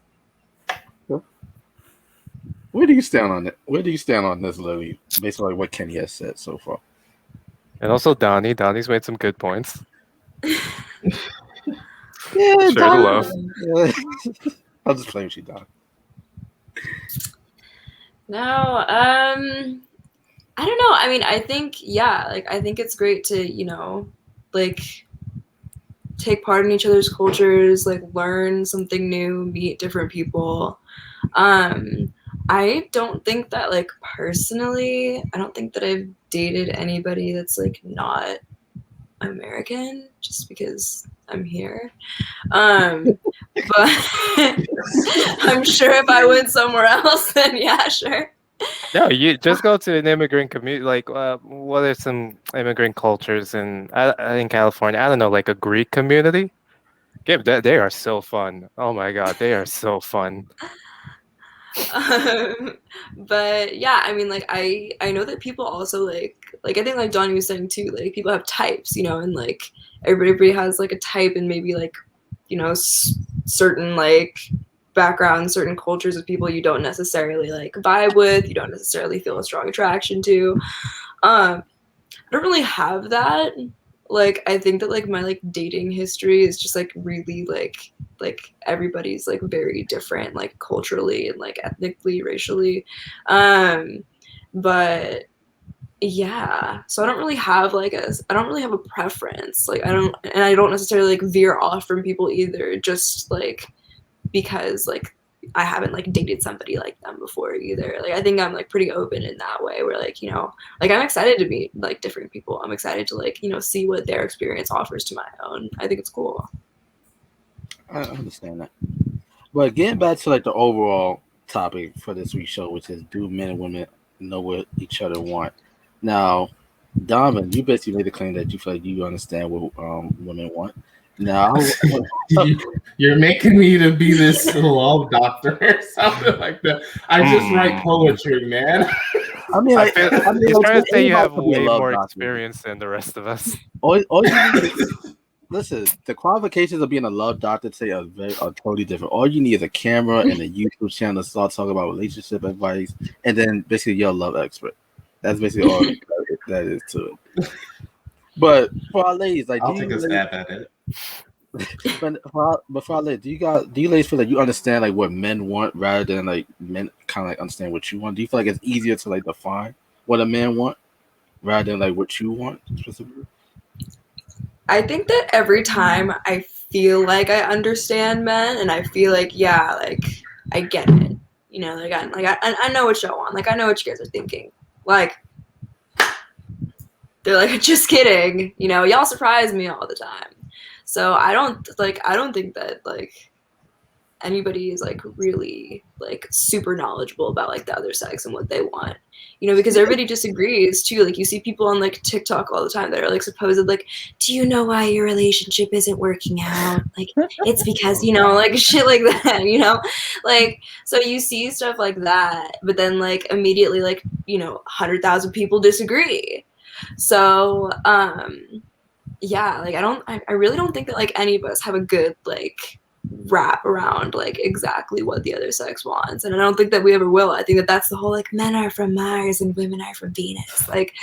Where do you stand on it? Where do you stand on this, Lily, based on like what Kenny has said so far? And also Donnie. Donnie's made some good points. Yeah, Share the love. I'll just play with you, Don. No, I don't know. I mean, I think, I think it's great to, like take part in each other's cultures, like learn something new, meet different people. I don't think that, like, personally, I don't think that I've dated anybody that's like not American, just because I'm here. But I'm sure if I went somewhere else, then yeah, sure. No, you just go to an immigrant community. Like, what are some immigrant cultures in California? I don't know, like a Greek community. Yeah, they are so fun. Oh my God, they are so fun. But yeah, I mean, like I know that people also like I think like Donnie was saying too, like people have types, and like everybody has like a type, and maybe like certain like backgrounds, certain cultures of people you don't necessarily like vibe with, you don't necessarily feel a strong attraction to. I don't really have that. Like I think that like my like dating history is just like really like everybody's like very different, like culturally and like ethnically, racially. But yeah, so I don't really have a preference. Like I don't necessarily like veer off from people either, just like because like I haven't like dated somebody like them before either. Like I think I'm like pretty open in that way, where like like I'm excited to meet like different people. I'm excited to like see what their experience offers to my own. I think it's cool. I understand that. But getting back to like the overall topic for this week's show, which is, do men and women know what each other want? Now, Donovan, you basically made the claim that you feel like you understand what women want. Now, you're making me to be this love doctor or something like that. I just write poetry, man. I mean, like, he's like, trying to say you have way more doctor. experience than the rest of us. All you need listen, the qualifications of being a love doctor today are totally different. All you need is a camera and a YouTube channel to start talking about relationship advice, and then basically you're a love expert. That's basically all that is to it. But for our ladies, like, I'll take a stab at it. But before I let, do you ladies feel like you understand like what men want rather than like men kind of like understand what you want? Do you feel like it's easier to like define what a man want rather than like what you want specifically? I think that every time I feel like I understand men, and I feel like like I get it, I know what y'all want, like I know what you guys are thinking, like they're like just kidding, y'all surprise me all the time. So I don't think that like anybody is like really like super knowledgeable about like the other sex and what they want, because everybody disagrees too. Like you see people on like TikTok all the time that are like supposed like, do you know why your relationship isn't working out? Like it's because like shit like that, like so you see stuff like that, but then like immediately like 100,000 people disagree. So yeah, like I really don't think that like any of us have a good like wrap around like exactly what the other sex wants, and I don't think that we ever will. I think that that's the whole like men are from Mars and women are from Venus, like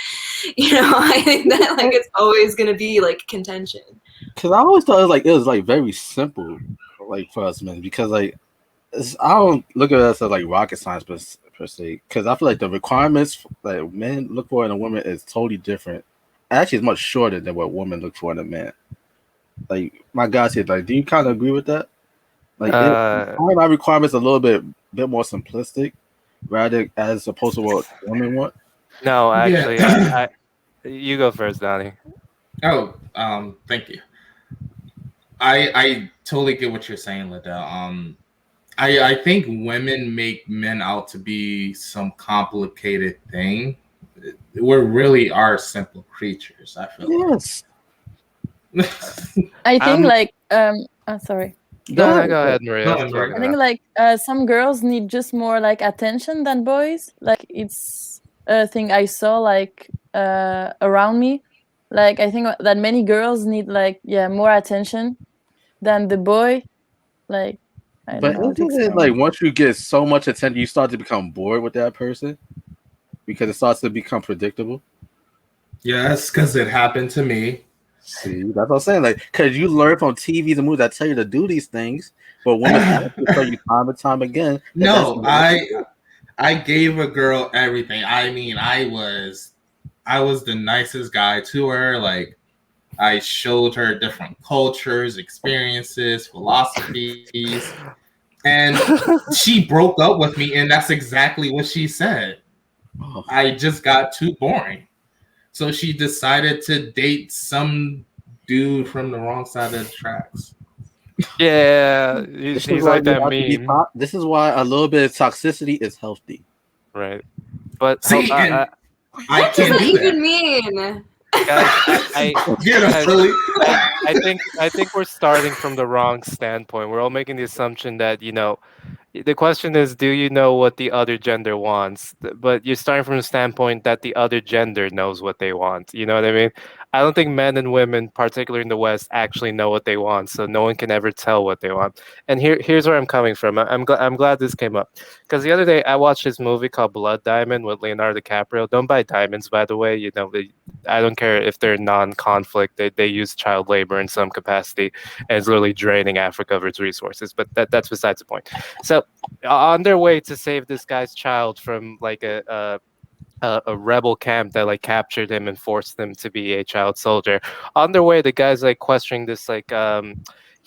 I think that like it's always gonna be like contention. Because I always thought it was like very simple, like for us men, because like I don't look at us as like rocket science per se, because I feel like the requirements that men look for in a woman is totally different. Actually, it's much shorter than what women look for in a man. Like my guy said, like, do you kind of agree with that? Like, my requirements a little bit more simplistic, rather as opposed to what women want. No, actually, I you go first, Donnie. Oh, thank you. I totally get what you're saying, Liddell. I think women make men out to be some complicated thing. We really are simple creatures, I feel. Yes. I think like sorry. Go ahead, Maria. I think like some girls need just more like attention than boys. Like it's a thing I saw like around me. Like I think that many girls need like more attention than the boy. Like I don't know. Isn't it like once you get so much attention, you start to become bored with that person because it starts to become predictable? Yes, because it happened to me. See, that's what I'm saying. Like, because you learn from TVs and movies that tell you to do these things, but women tell you time and time again. No, I gave a girl everything. I mean, I was the nicest guy to her. Like, I showed her different cultures, experiences, philosophies, and she broke up with me. And that's exactly what she said. I just got too boring. So she decided to date some dude from the wrong side of the tracks. Yeah, he's like that meme. This is why a little bit of toxicity is healthy. Right. But see, I what does that even mean? Guys, I think we're starting from the wrong standpoint. We're all making the assumption that the question is, do you know what the other gender wants? But you're starting from the standpoint that the other gender knows what they want. You know what I mean? I don't think men and women, particularly in the West, actually know what they want. So no one can ever tell what they want. And here's where I'm coming from. I'm glad this came up, because the other day I watched this movie called Blood Diamond with Leonardo DiCaprio. Don't buy diamonds, by the way. I don't care if they're non-conflict. They use child labor in some capacity, and it's literally draining Africa of its resources. But that's besides the point. So on their way to save this guy's child from like a rebel camp that like captured him and forced him to be a child soldier, on their way the guy's like questioning this like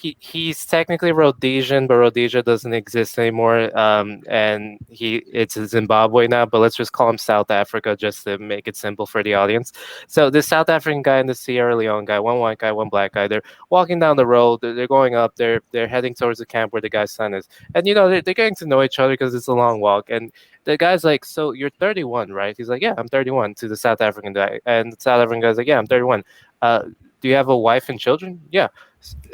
he's technically Rhodesian, but Rhodesia doesn't exist anymore, and it's Zimbabwe now, but let's just call him South Africa just to make it simple for the audience. So this South African guy and the Sierra Leone guy, one white guy, one black guy, they're walking down the road, they're going up, they're heading towards the camp where the guy's son is, and they're getting to know each other because it's a long walk, and the guy's like, so you're 31, right? He's like, yeah, I'm 31, to the South African guy, and the South African guy's like, yeah, I'm 31. Do you have a wife and children? Yeah.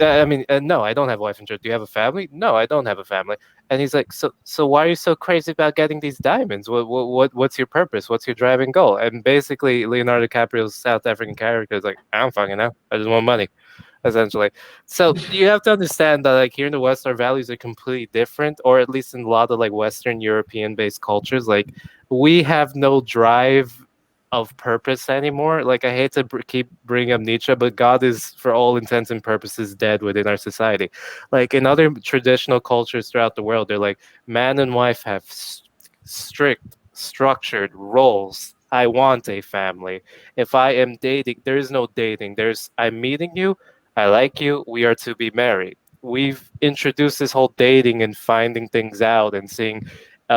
No, I don't have a wife and children. Do you have a family? No, I don't have a family. And he's like, so why are you so crazy about getting these diamonds? What's your purpose? What's your driving goal? And basically, Leonardo DiCaprio's South African character is like, I don't fucking know. I just want money, essentially. So you have to understand that, like, here in the West, our values are completely different, or at least in a lot of like Western European-based cultures, like we have no drive of purpose anymore. Like, I hate to keep bringing up Nietzsche, but God is, for all intents and purposes, dead within our society. Like in other traditional cultures throughout the world, they're like, man and wife have strict, structured roles. I want a family. If I am dating, there is no dating. I'm meeting you, I like you, we are to be married. We've introduced this whole dating and finding things out and seeing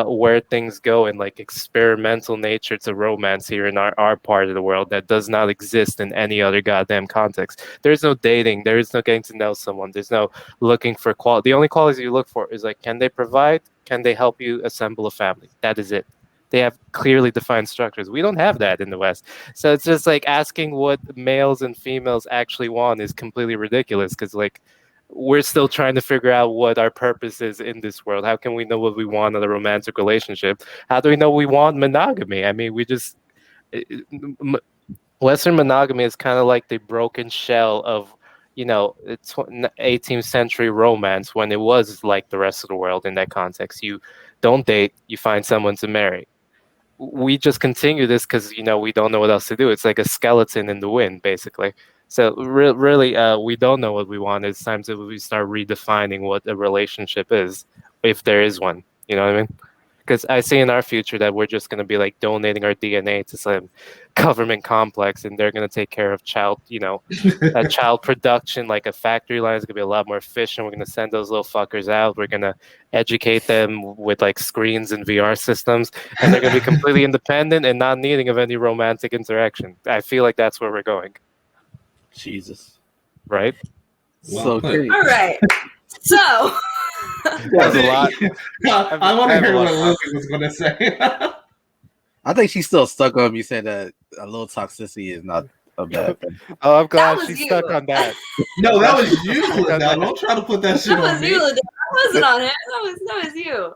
where things go in like experimental nature to romance here in our part of the world that does not exist in any other goddamn context. There's no dating. There is no getting to know someone. There's no looking for quality. The only qualities you look for is like, can they provide? Can they help you assemble a family? That is it. They have clearly defined structures. We don't have that in the West. So it's just like asking what males and females actually want is completely ridiculous because like we're still trying to figure out what our purpose is in this world. How can we know what we want in a romantic relationship? How do we know we want monogamy? I mean, Western monogamy is kind of like the broken shell of, 18th century romance when it was like the rest of the world in that context. You don't date, you find someone to marry. We just continue this because, we don't know what else to do. It's like a skeleton in the wind, basically. So really, we don't know what we want. It's time we start redefining what a relationship is, if there is one. You know what I mean? Because I see in our future that we're just going to be like donating our DNA to some government complex, and they're going to take care of child production, like a factory line is going to be a lot more efficient. We're going to send those little fuckers out. We're going to educate them with like screens and VR systems, and they're going to be completely independent and not needing of any romantic interaction. I feel like that's where we're going. Jesus. Right? So, all right. So that's a lot. I want to hear what Wilkins was going to say. I think she's still stuck on me saying that a little toxicity is not a bad thing. Oh, I'm glad she's stuck on that. No, that was you. Now, don't try to put that shit on me. That wasn't on him. That was you.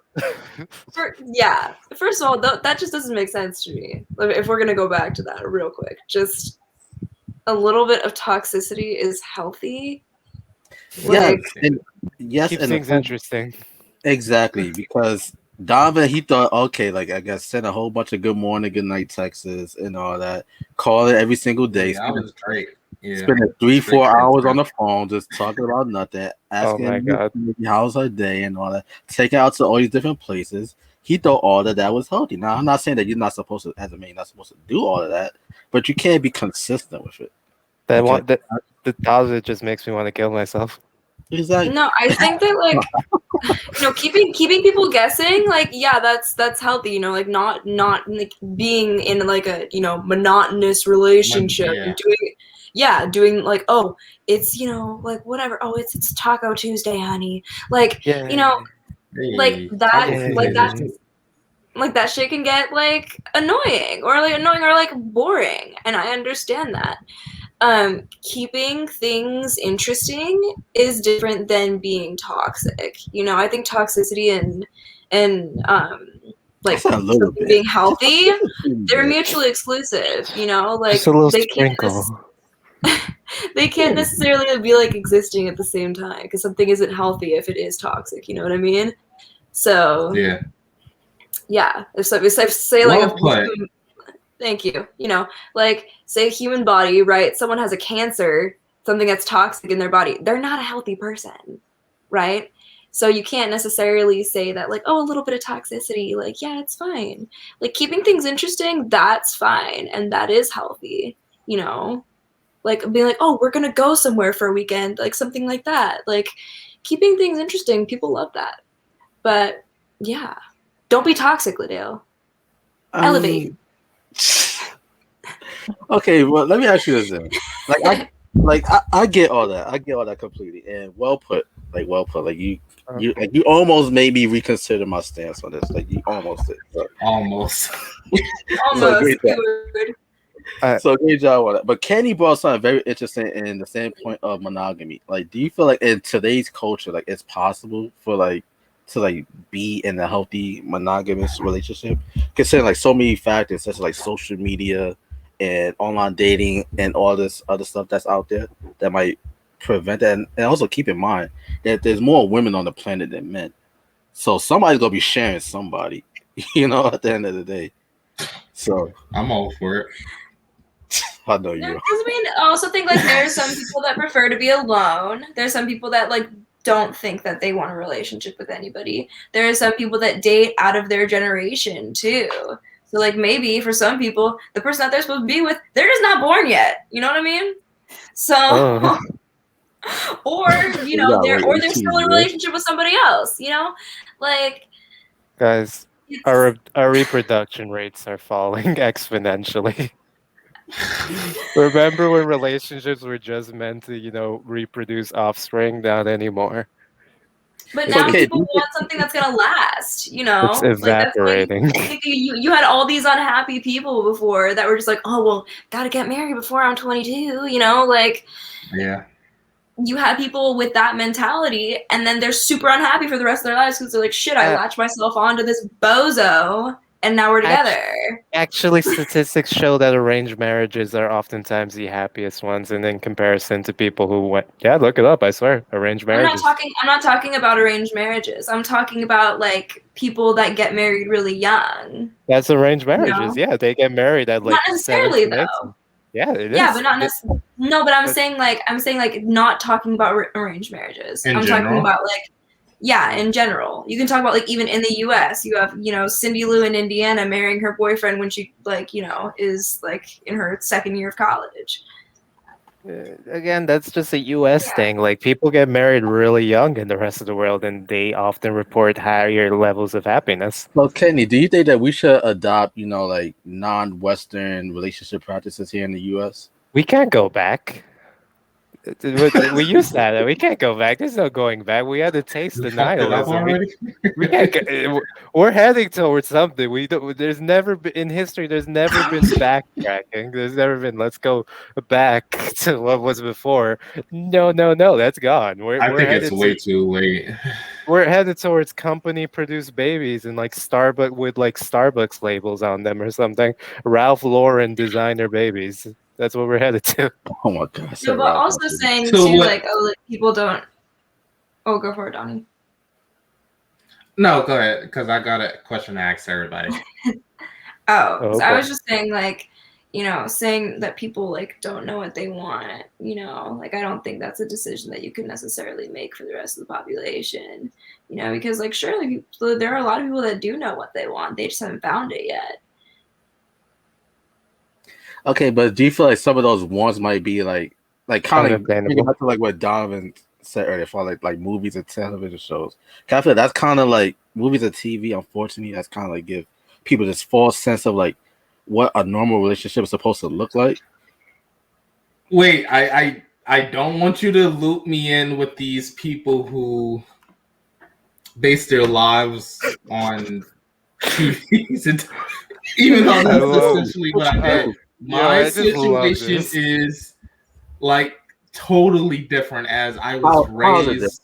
First of all, that just doesn't make sense to me. If we're gonna go back to that real quick, just a little bit of toxicity is healthy. Yes, keeps things interesting. Exactly, because Donovan, he thought, okay, like I guess send a whole bunch of good morning, good night texts and all that. Call it every single day. Yeah, that was great. Yeah. Spending 3-4 hours on the phone just talking about nothing, asking oh my God. how's her day and all that, taking out to all these different places. He thought all that was healthy. Now, I'm not saying that you're not supposed to, as a man, you're not supposed to do all of that, but you can't be consistent with it. The thought of it just makes me want to kill myself. Exactly. No, I think that keeping people guessing, that's healthy. Like not like being in like a monotonous relationship and doing like, oh, it's like whatever. Oh, it's Taco Tuesday, honey. Like like that. Like that shit can get like annoying or like boring, and I understand that. Keeping things interesting is different than being toxic. I think toxicity and like being healthy, they're mutually exclusive. Like just a little sprinkle. They can't necessarily be like existing at the same time because something isn't healthy if it is toxic. You know what I mean? So yeah. If say like thank you. Like say a human body, right? Someone has a cancer, something that's toxic in their body. They're not a healthy person, right? So you can't necessarily say that like, oh, a little bit of toxicity, like, yeah, it's fine. Like keeping things interesting, that's fine. And that is healthy, like being like, oh, we're going to go somewhere for a weekend, like something like that. Like keeping things interesting, people love that. But yeah, don't be toxic, Liddell. Elevate. Okay, well, let me ask you this then. I get all that. I get all that completely, and well put. Like you almost made me reconsider my stance on this. Like you almost did. So. Almost. So great job on that. But Kenny brought something very interesting in the standpoint of monogamy. Like, do you feel like in today's culture, like it's possible for like to like be in a healthy monogamous relationship, considering like so many factors such as like social media and online dating and all this other stuff that's out there that might prevent that? And also keep in mind that there's more women on the planet than men, so somebody's gonna be sharing somebody, at the end of the day. So I'm all for it. I know Yeah, you. 'cause I mean, I also think like there's some people that prefer to be alone. There's some people that like don't think that they want a relationship with anybody. There are some people that date out of their generation too. So like maybe for some people, the person that they're supposed to be with, they're just not born yet. You know what I mean? So Oh. or you know, Yeah, wait they're 18 still in a years. relationship with somebody else, you know? Like Guys, it's our reproduction rates are falling exponentially. Remember when relationships were just meant to, reproduce offspring? Not anymore. but So now okay, people want something that's gonna last, you It's know? Like that's why evaporating. you had all these unhappy people before that were just like, oh well, gotta get married before I'm 22, you know? Like Yeah. you had people with that mentality, and then they're super unhappy for the rest of their lives because they're like, shit, I Uh, latched myself onto this bozo, and now we're Act- together. Actually, statistics show that arranged marriages are oftentimes the happiest ones, and in comparison to people who went, yeah, look it up. I swear, arranged marriages. I'm not talking about arranged marriages. I'm talking about like people that get married really young. That's arranged You marriages. know? Yeah, they get married at Not like necessarily 17, though. 18. Yeah, it Yeah, is. but not necessarily. No, but I'm That's- saying like not talking about arranged marriages. In I'm general? talking about like yeah, in general. You can talk about like even in the US, you have, you know, Cindy Lou in Indiana marrying her boyfriend when she like, you know, is like in her second year of college. Again, that's just a US Yeah. thing. Like people get married really young in the rest of the world, and they often report higher levels of happiness. So Kenny, do you think that we should adopt, like non-Western relationship practices here in the U.S.? We can't go back. We used that. We can't go back. There's no going back. We had to taste You fucked it up denialism. already? We can't. We're heading towards something. We don't. There's never been in history. There's never been backtracking. There's never been. Let's go back to what was before. No, no, no. That's gone. I think it's way too late. We're headed towards company produced babies and like Starbucks with like Starbucks labels on them or something. Ralph Lauren designer babies. That's what we're headed to. Oh my God! No, but also saying So too, what- like, oh, like people don't. Oh, go for it, Donnie. No, go ahead, because I got a question to ask everybody. Oh, So I okay. was just saying, like, you know, saying that people like don't know what they want. You know, like I don't think that's a decision that you can necessarily make for the rest of the population. You know, because like surely there are a lot of people that do know what they want. They just haven't found it yet. Okay, but do you feel like some of those wants might be like kind of Unattainable. back to like what Donovan said earlier for like movies and television shows? 'Cause I feel that's kind of like movies and TV. Unfortunately, that's kind of like give people this false sense of like what a normal relationship is supposed to look like. Wait, I don't want you to loop me in with these people who base their lives on TVs, and even though that's essentially what I do. My situation is like totally different, as I was raised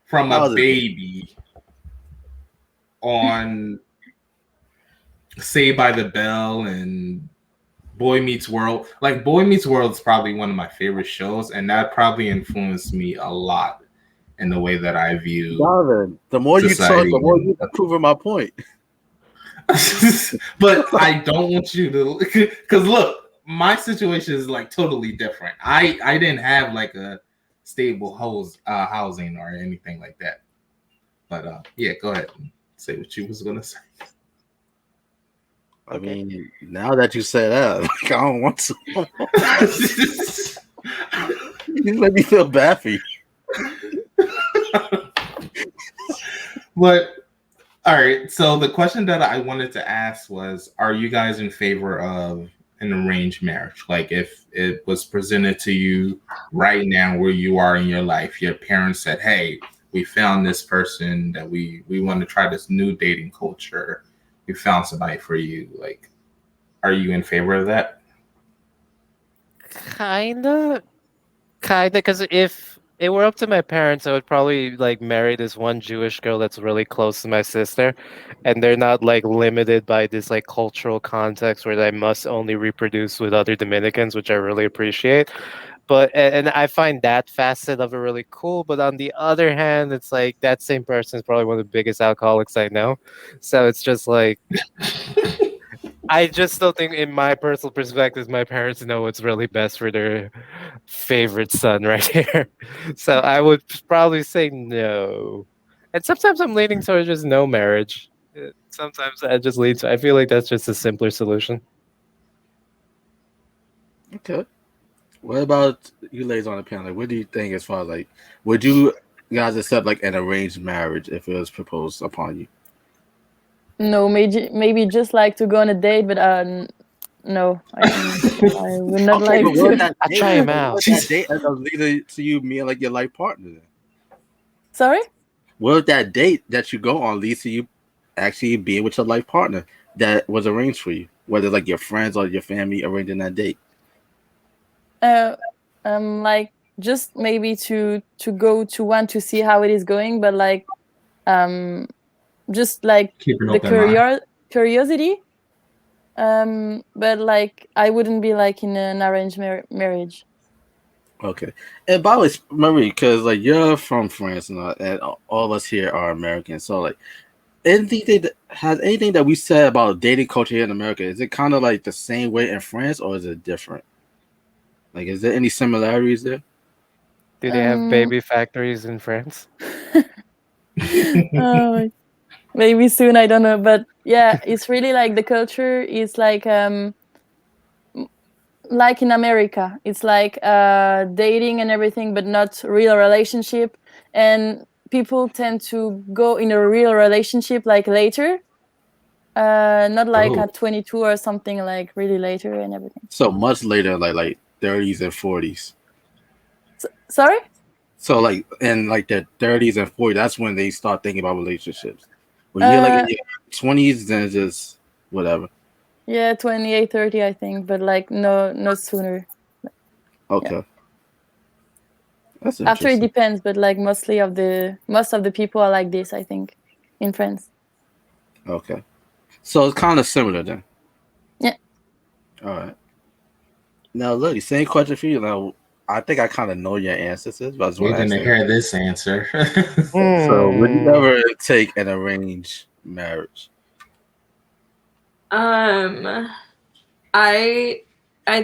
from a baby on Saved by the Bell and Boy Meets World. Like Boy Meets World is probably one of my favorite shows, and that probably influenced me a lot in the way that I view Donovan, the more society. you talk, the more you're proving my point. But I don't want you to, because look, my situation is like totally different. I didn't have like a stable housing or anything like that. But yeah, go ahead and say what you was gonna say. I mean, now that you said that, like, I don't want to. You make me feel bad for you. But all right, so the question that I wanted to ask was, are you guys in favor of an arranged marriage? Like if it was presented to you right now where you are in your life, your parents said, hey, we found this person that we want to try this new dating culture. We found somebody for you. Like, are you in favor of that? Kinda, because if it were up to my parents, I would probably like marry this one Jewish girl that's really close to my sister, and they're not like limited by this like cultural context where they must only reproduce with other Dominicans, which I really appreciate. But and I find that facet of it really cool. But on the other hand, it's like that same person is probably one of the biggest alcoholics I know, so it's just like I just don't think, in my personal perspective, my parents know what's really best for their favorite son right here. So I would probably say no. And sometimes I'm leaning towards just no marriage. Sometimes I just lean to. I feel like that's just a simpler solution. Okay. What about you ladies on the panel? Like, what do you think as far as like, would you guys accept like an arranged marriage if it was proposed upon you? No, maybe just like to go on a date, but no, I would not Okay, like but what if to. that I date, try him what out. if that date ends up leading to you being like your life partner? Then? Sorry? What if that date that you go on leads to you actually being with your life partner that was arranged for you? Whether like your friends or your family arranging that date. Like just maybe to go to want to see how it is going, but like just like Keep an the open mind. curiosity. But like I wouldn't be like in an arranged marriage. Okay. And by the way, Marie, because like you're from France and all of us here are Americans, so like has anything that we said about dating culture here in America, is it kind of like the same way in France or is it different? Like, is there any similarities there? Do they have Um, baby factories in France? oh, maybe soon, I don't know, but yeah, it's really like the culture is like in America, it's like dating and everything, but not real relationship, and people tend to go in a real relationship like later, not like Oh. at 22 or something, like really later and everything. So much later, like 30s and 40s. Sorry? So like in like their 30s and 40s, that's when they start thinking about relationships. When you're like in your 20s, then it's just whatever. Yeah, 28, 30, I think, but like no sooner. Okay. Yeah. That's After it interesting. depends, but like most of the people are like this, I think, in France. Okay. So it's kind of similar then. Yeah. All right. Now, look, same question for you. Now, I think I kind of know your answers, but I just You're want to ask gonna you. hear this answer. So, would you ever take an arranged marriage? I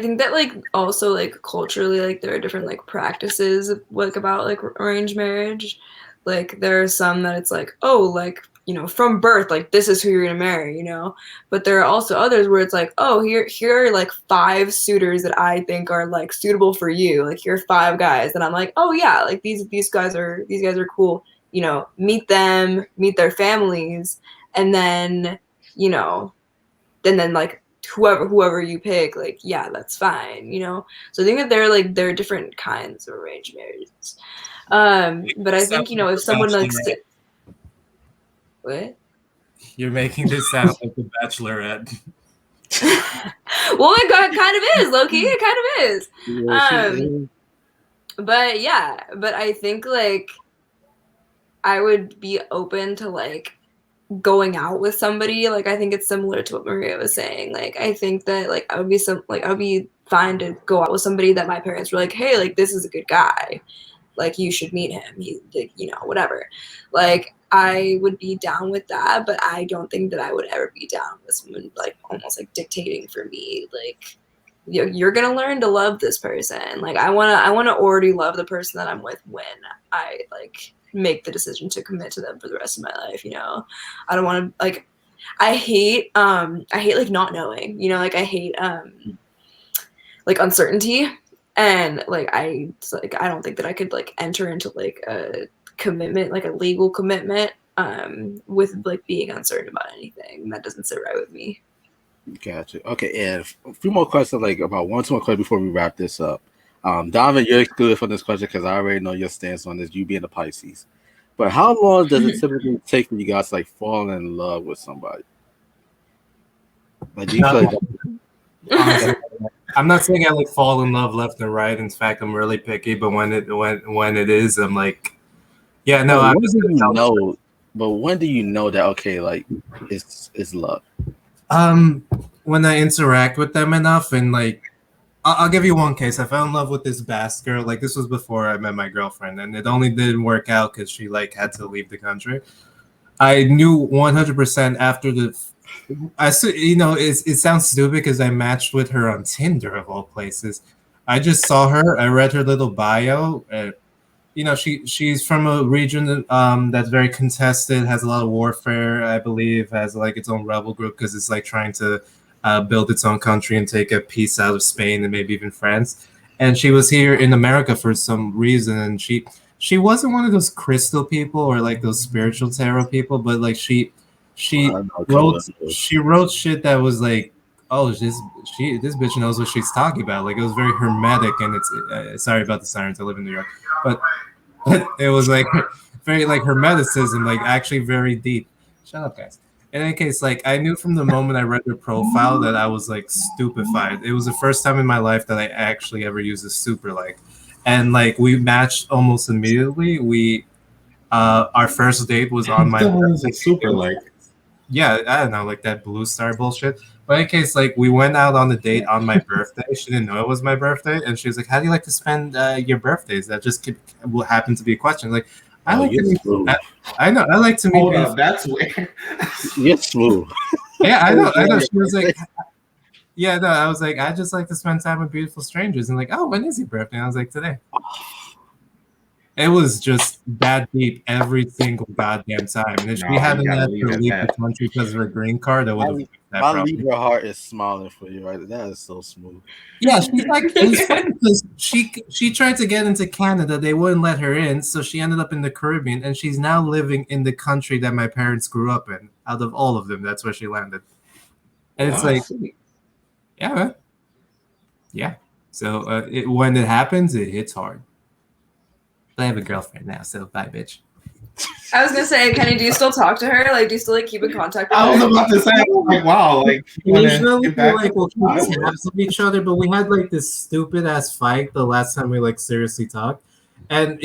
think that like also like culturally like there are different like practices like about like arranged marriage. Like there are some that it's like, oh, like, you know, from birth, like this is who you're gonna marry, you know. But there are also others where it's like, oh, here are like 5 suitors that I think are like suitable for you. Like here are 5 guys, and I'm like, oh yeah, like these guys are cool. You know, meet them, meet their families, and then, you know, then like whoever you pick, like, yeah, that's fine, you know. So I think that there are different kinds of arranged marriages. But I think, you know, if someone like what? You're making this sound like The Bachelorette. Well, it kind of is, low-key, it kind of is. But yeah, but I think like I would be open to like going out with somebody. Like I think it's similar to what Maria was saying. Like I think that like I would be fine to go out with somebody that my parents were like, hey, like this is a good guy, like you should meet him, he, you know, whatever. Like I would be down with that, but I don't think that I would ever be down with someone like almost like dictating for me, like you're gonna learn to love this person. Like I wanna already love the person that I'm with when I like make the decision to commit to them for the rest of my life, you know. I don't want to like I hate like not knowing, you know, like I hate like uncertainty, and like I don't think that I could like enter into like a commitment, like a legal commitment with like being uncertain about anything. That doesn't sit right with me. Gotcha. Okay, and a few more questions, like about 1 2 more questions before we wrap this up. Donovan, you're excluded from this question because I already know your stance on this, you being a Pisces. But how long does it typically take for you guys to like fall in love with somebody? Like, do you feel like Honestly, I'm not saying I like fall in love left and right. In fact, I'm really picky. But when it is, I'm like, yeah, no. when do you know? But when do you know that okay, like it's love? When I interact with them enough, and like, I'll give you one case. I fell in love with this Basque girl. Like this was before I met my girlfriend, and it only didn't work out because she like had to leave the country. I knew 100% after the it sounds stupid because I matched with her on Tinder of all places. I just saw her. I read her little bio. She's from a region that's very contested, has a lot of warfare. I believe has like its own rebel group because it's like trying to build its own country and take a piece out of Spain and maybe even France. And she was here in America for some reason, and she wasn't one of those crystal people or like those spiritual tarot people, but like she wrote shit that was like, oh, this bitch knows what she's talking about. Like it was very hermetic, and it's sorry about the sirens. I live in New York, but it was like very like hermeticism, like actually very deep. Shut up, guys. In any case, like I knew from the moment I read her profile that I was like stupefied. It was the first time in my life that I actually ever used a super like, and like we matched almost immediately. Our first date was on my super like. Yeah, I don't know, like that Blue Star bullshit. But in case, like, we went out on a date on my birthday. She didn't know it was my birthday, and she was like, "How do you like to spend your birthdays?" That just will happen to be a question. Like, I like to meet. I know. I like to meet. Hold up, that's weird. You're smooth. Yeah, I know. She was like, "Yeah, no." I was like, "I just like to spend time with beautiful strangers." And like, "Oh, when is your birthday?" And I was like, "Today." It was just that deep every single goddamn time. And if she hadn't had to leave the country because of her green card, I would have. My Libra heart is smiling for you, right? That is so smooth. Yeah, she's like, it's funny because she tried to get into Canada, they wouldn't let her in, so she ended up in the Caribbean, and she's now living in the country that my parents grew up in. Out of all of them, that's where she landed. And it's like, yeah, man. Yeah. So when it happens, it hits hard. But I have a girlfriend now, so bye, bitch. I was gonna say, Kenny, do you still talk to her? Like, do you still like keep in contact with her? I was about to say, like, wow, like occasionally we'll keep tabs of each other, but we had like this stupid ass fight the last time we like seriously talked. And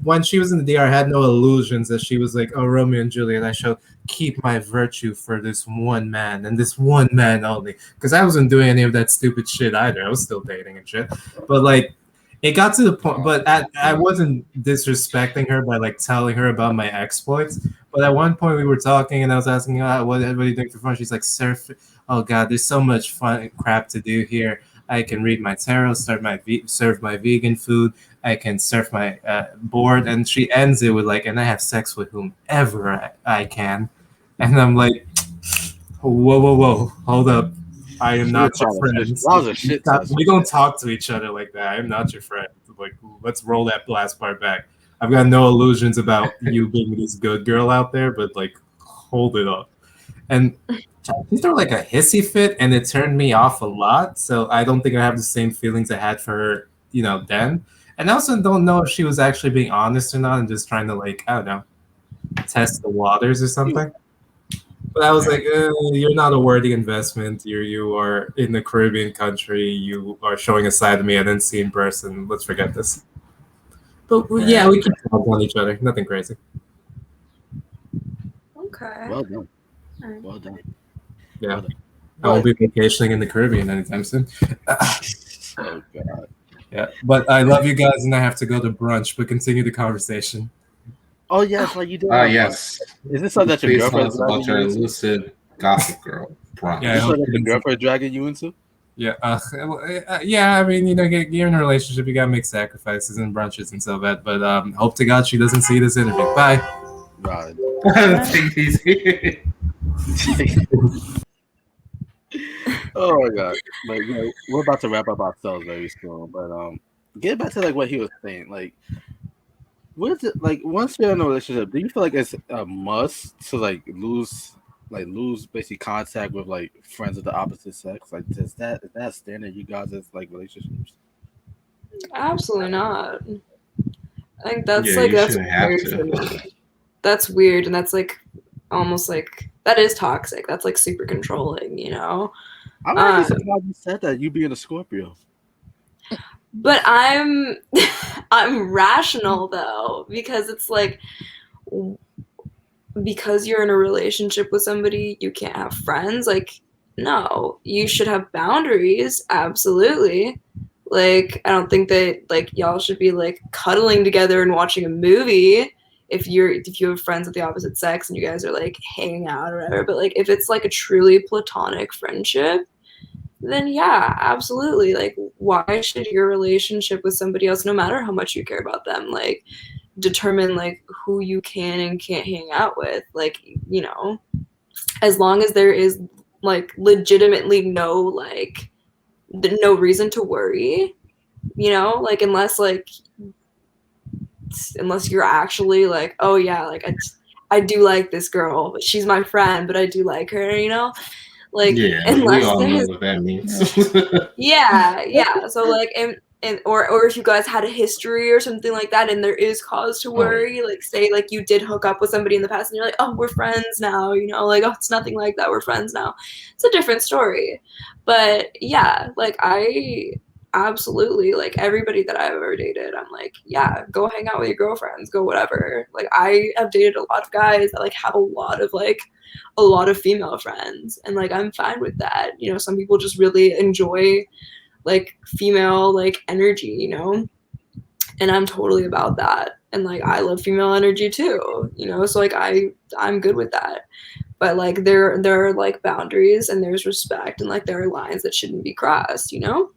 when she was in the DR, I had no illusions that she was like, oh, Romeo and Juliet. I shall keep my virtue for this one man and this one man only, because I wasn't doing any of that stupid shit either. I was still dating and shit, but like. It got to the point, but I wasn't disrespecting her by like telling her about my exploits. But at one point we were talking, and I was asking her, "What are you doing for fun?" She's like, "Surf." Oh God, there's so much fun crap to do here. I can read my tarot, serve my vegan food. I can surf my board, and she ends it with like, "And I have sex with whomever I can." And I'm like, "Whoa, hold up." I am not your friend. We don't talk to each other like that. I am not your friend. Like, let's roll that last part back. I've got no illusions about you being this good girl out there, but like, hold it up. And she threw like a hissy fit, and it turned me off a lot. So I don't think I have the same feelings I had for her, then. And I also don't know if she was actually being honest or not, and just trying to like, I don't know, test the waters or something. But I was like, you're not a worthy investment. You are in the Caribbean country. You are showing a side of me I didn't see in person. Let's forget this. But yeah, we keep talking on each other. Nothing crazy. Okay. Well done. Well done. Yeah. Well done. I won't be vacationing in the Caribbean anytime soon. Oh, God. Yeah. But I love you guys, and I have to go to brunch, but continue the conversation. Oh yes, like you did. Yes. Is this something that your girlfriend's about your elusive gossip girl? Brunch. Yeah, is this something that your girlfriend dragging you into? Yeah. Yeah. I mean, you're in a relationship, you gotta make sacrifices, and brunch isn't so bad. But hope to God she doesn't see this interview. Bye. Right. Take it easy. Oh my God. But we're about to wrap up ourselves very soon. But get back to like what he was saying, like. What's it like once you're in a relationship? Do you feel like it's a must to lose basically contact with like friends of the opposite sex? Like, is that standard you guys as like relationships? Absolutely not. I think that's that's weird, and that's like almost like that is toxic. That's like super controlling, I'm not surprised you said that. You being a Scorpio. But I'm rational though, because it's like, because you're in a relationship with somebody, you can't have friends. Like, no, you should have boundaries. Absolutely. Like, I don't think that like y'all should be like cuddling together and watching a movie. if you have friends of the opposite sex and you guys are like hanging out or whatever. But like if it's like a truly platonic friendship, then yeah, absolutely. Like, why should your relationship with somebody else, no matter how much you care about them, like determine like who you can and can't hang out with? Like, you know, as long as there is like legitimately no reason to worry, you know, like unless you're actually like, oh yeah, like I do like this girl, but she's my friend, but I do like her, you know, like we all know what that means. yeah. So like and or if you guys had a history or something like that, and there is cause to worry, like say like you did hook up with somebody in the past and you're like, oh, we're friends now, you know, like, oh, it's nothing like that, we're friends now, it's a different story. But yeah, like I absolutely, like everybody that I've ever dated, I'm like, yeah, go hang out with your girlfriends, go whatever. Like I have dated a lot of guys that like have a lot of female friends, and like I'm fine with that. You know, some people just really enjoy like female like energy, you know, and I'm totally about that. And like I love female energy too, you know, so like I'm good with that. But like there are like boundaries and there's respect and like there are lines that shouldn't be crossed, you know.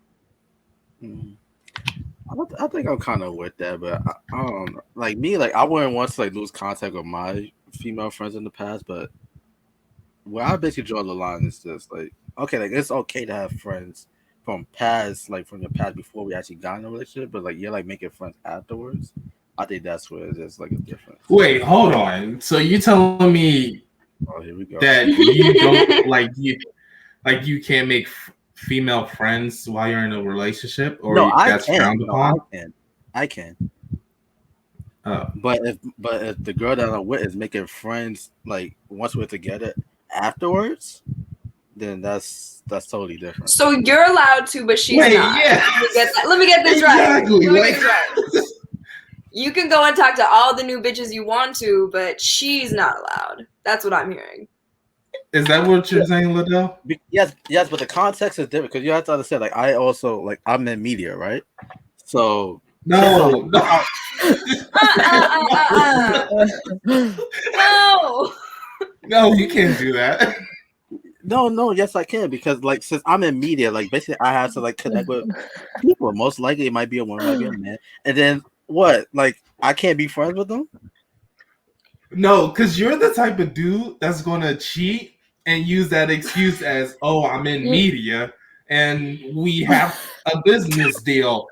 I think I'm kind of with that, but I don't know. Like me, like I wouldn't want to like lose contact with my female friends in the past, but where I basically draw the line is just like, okay, like it's okay to have friends from your past before we actually got in a relationship, but like you're like making friends afterwards. I think that's where there's like a difference. Wait, hold on. So you telling me here we go. that you don't you can't make female friends while you're in a relationship, or no, that's frowned upon? I can. Oh. But if the girl that I'm with is making friends like once we're together afterwards, then that's totally different. So you're allowed to, but she's not. Yeah. Let me get this exactly. right. You can go and talk to all the new bitches you want to, but she's not allowed. That's what I'm hearing. Is that what you're saying, Liddell? Yes, but the context is different because you have to understand. Like I also like I'm in media, right? So no. No, you can't do that. No, yes, I can, because like since I'm in media, like basically I have to like connect with people. Most likely it might be a woman, might be a man, and then what? Like I can't be friends with them? No, because you're the type of dude that's gonna cheat and use that excuse as, "Oh, I'm in media and we have a business deal."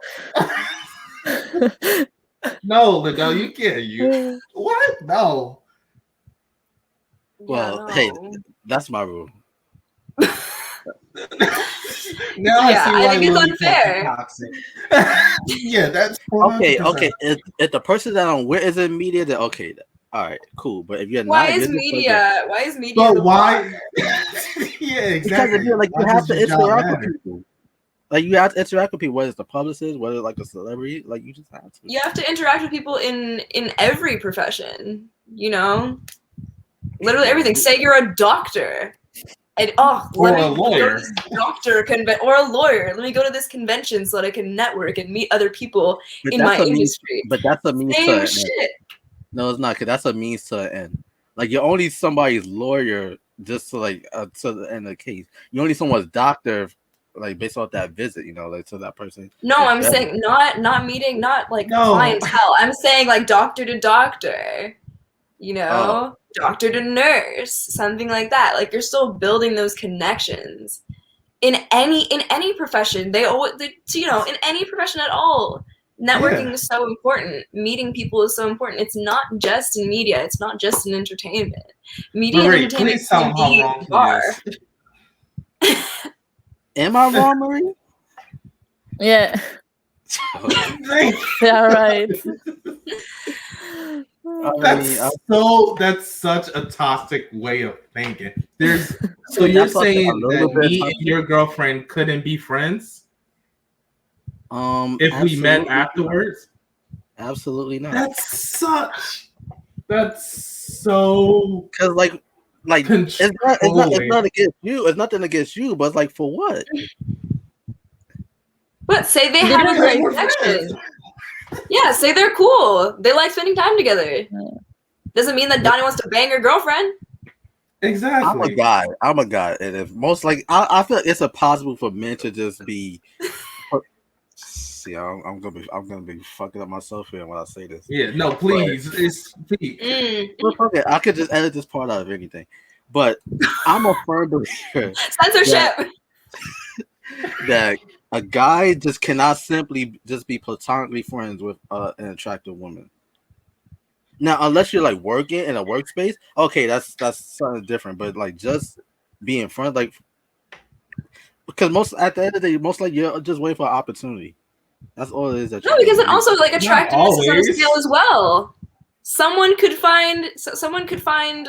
No, Liddell, you can't. You what? No. Well, hey, that's my rule. Now I think it's unfair. Yeah, that's okay. If the person that I'm with is in media, then okay, all right, cool. But if you're why not, is media? Why is media? But why? Yeah, exactly. Because like you have to interact with people. Like you have to interact with people, whether it's the publicist, whether it's like a celebrity. Like you just have to. You have to interact with people in every profession. You know, literally everything. Say you're a doctor. And or a lawyer, or a lawyer. Let me go to this convention so that I can network and meet other people in my industry. But that's a means to an end. No, it's not, because that's a means to an end. Like you're only somebody's lawyer just to like to the end of the case. You're only someone's doctor, like based off that visit, you know, like to that person. No, I'm saying not meeting, not like clientele. I'm saying like doctor to doctor. You know, doctor to nurse, something like that. Like you're still building those connections in any profession. You know, in any profession at all, networking is so important. Meeting people is so important. It's not just in media. It's not just in entertainment. Media and entertainment please tell me how wrong he is. Am I wrong, Marie? Yeah. Yeah, right. That's such a toxic way of thinking. So you're saying that me and your girlfriend couldn't be friends? If we met afterwards? Absolutely not. That's so because like it's not against you. It's nothing against you, but it's like for what? But say they had a great connection. Yeah, say they're cool. They like spending time together. Doesn't mean that Donnie wants to bang your girlfriend. Exactly. I'm a guy, and if most like I feel like it's impossible for men to just be. See, I'm gonna be fucking up myself here when I say this. Yeah, no, please, it's please. Okay, I could just edit this part out of anything, but I'm a firm believer Censorship. that a guy just cannot simply just be platonically friends with an attractive woman. Now, unless you're like working in a workspace, okay, that's something different. But like just being friends, like because at the end of the day, most like you're just waiting for an opportunity. That's all it is. No, because it also like attractiveness is on a scale as well. Someone could find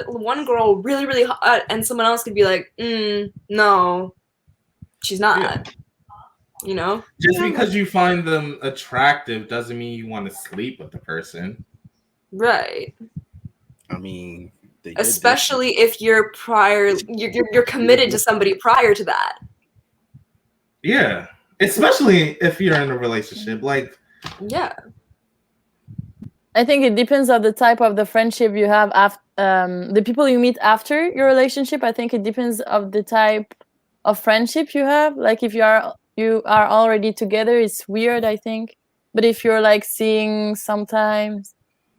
one girl really, really hot, and someone else could be like, no, she's not. Yeah. You know, just because you find them attractive doesn't mean you want to sleep with the person. Right. I mean, especially if you're committed to somebody prior to that. Yeah, especially if you're in a relationship, like yeah. I think it depends on the type of the friendship you have after the people you meet after your relationship. I think it depends of the type of friendship you have. Like if you are already together, it's weird, I think. But if you're like seeing sometimes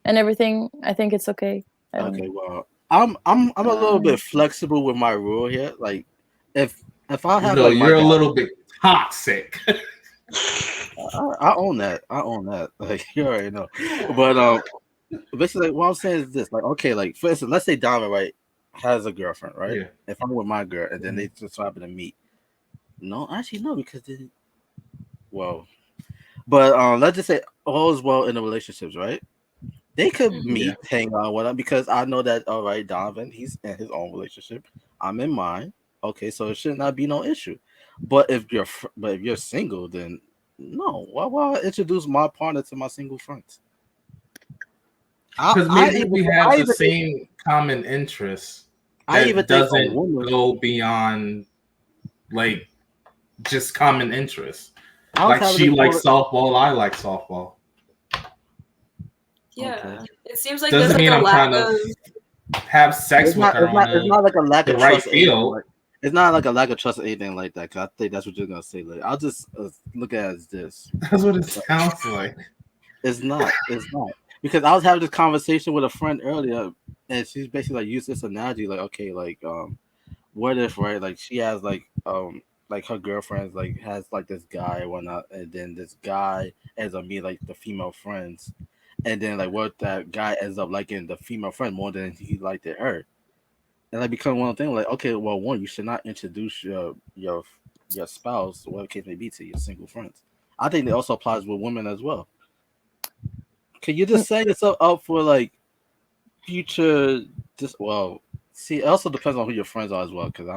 and everything, I think it's okay. Okay, well, I'm a little bit flexible with my rule here. Like if I have like you're a little bit toxic. I own that. Like you already know. But basically, like, what I'm saying is this: like, okay, like for instance, let's say Donnie, right, has a girlfriend, right? Yeah. If I'm with my girl, and then they just happen to meet. No, actually, no, because but let's just say all is well in the relationships, right? They could meet, hang out with him, because I know that. All right, Donovan, he's in his own relationship. I'm in mine. Okay, so it should not be no issue. But if you're single, then no. Why introduce my partner to my single friends? Because maybe we have the same common interests. That doesn't go beyond like just common interests. Like she likes softball, I like softball. Yeah, okay. It seems like doesn't there's mean like I'm trying to have sex with her. It's not like a lack of trust. Field. It's not like a lack of trust or anything like that. Cause I think that's what you're gonna say. Like, I'll just look at it as this. That's what it sounds like. It's not. Because I was having this conversation with a friend earlier, and she's basically like used this analogy, like, okay, like what if, right, like she has like her girlfriends like has like this guy or whatnot, and then this guy ends up being like the female friends, and then like what that guy ends up liking the female friend more than he liked her, and that becomes one thing. Like, okay, well, one, you should not introduce your spouse, whatever case may be, to your single friends. I think it also applies with women as well. Can you just set yourself up for like future? See, it also depends on who your friends are as well. Because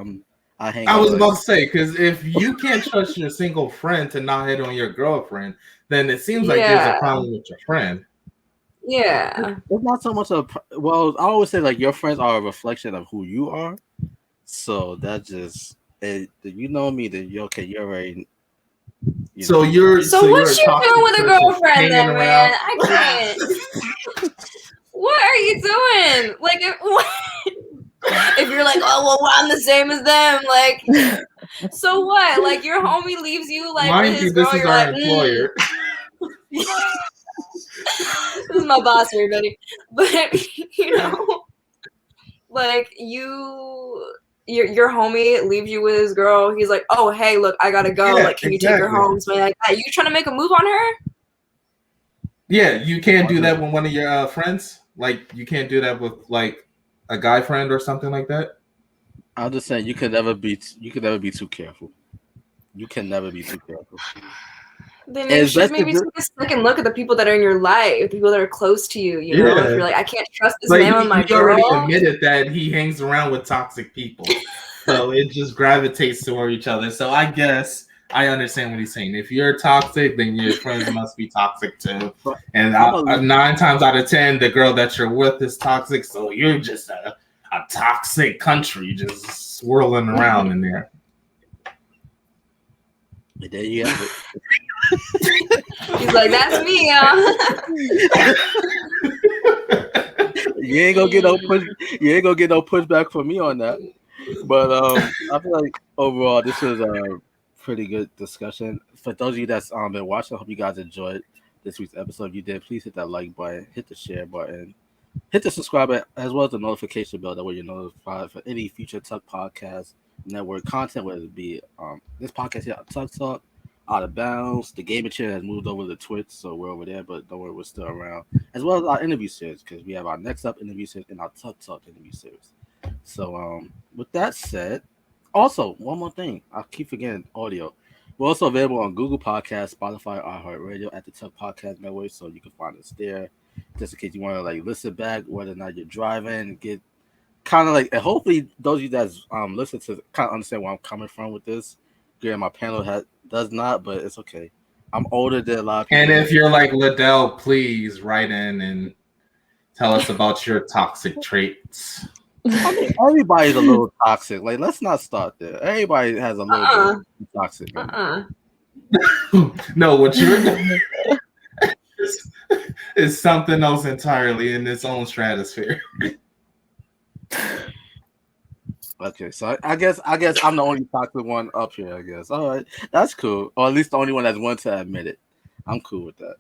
I was about to say, because if you can't trust your single friend to not hit on your girlfriend, then it seems like there's a problem with your friend. Yeah, it's not so much I always say like your friends are a reflection of who you are. So that just you know me, that you're okay. You're already. So what you doing with a girlfriend then, man? I can't. What are you doing? Like, if you're like, oh well, I'm the same as them, like, so what? Like, your homie leaves you like mind with you, his girl, this is you're our like, employer. This is my boss, everybody. But you know, like your homie leaves you with his girl. He's like, oh, hey, look, I gotta go. Yeah, like, can you take her home? Something like that. You trying to make a move on her? Yeah, you can't do that with one of your friends. Like, you can't do that with like a guy friend or something like that. I'm just saying you can never be too careful. You can never be too careful. Then you should maybe take a second look at the people that are in your life, people that are close to you. You know, if you're like, I can't trust this man with my girl. He already admitted that he hangs around with toxic people, so it just gravitates toward each other. So I guess I understand what he's saying. If you're toxic, then your friends must be toxic too. And 9 times out of 10, the girl that you're with is toxic. So you're just a toxic country just swirling around in there. But there you have it. He's like, that's me, You ain't gonna get no push. You ain't gonna get no pushback from me on that. But I feel like overall this was a pretty good discussion. For those of you that's been watching, I hope you guys enjoyed this week's episode. If you did, please hit that like button, hit the share button, hit the subscribe button, as well as the notification bell. That way you're notified for any future TUC podcast network content, whether it be this podcast here, TUC Talk, Out of Bounds. The gaming chair has moved over to Twitch, so we're over there, but don't worry, we're still around. As well as our interview series, because we have our next up interview series and our TUC Talk interview series. So with that said, also one more thing, I keep forgetting audio. We're also available on Google Podcasts, Spotify, iHeartRadio at the TUC Podcast Network, so you can find us there. Just in case you want to like listen back, whether or not you're driving, and get kind of like, and hopefully those of you that's listen to kind of understand where I'm coming from with this. Yeah, my panel does not, but it's okay. I'm older than a lot of people. And if you're like Liddell, please write in and tell us about your toxic traits. I mean, everybody's a little toxic. Like, let's not start there. Everybody has a little bit toxic. No, what you're doing is something else entirely in its own stratosphere. Okay, so I guess I'm the only toxic one up here. I guess. All right, that's cool. Or at least the only one that's willing to admit it. I'm cool with that.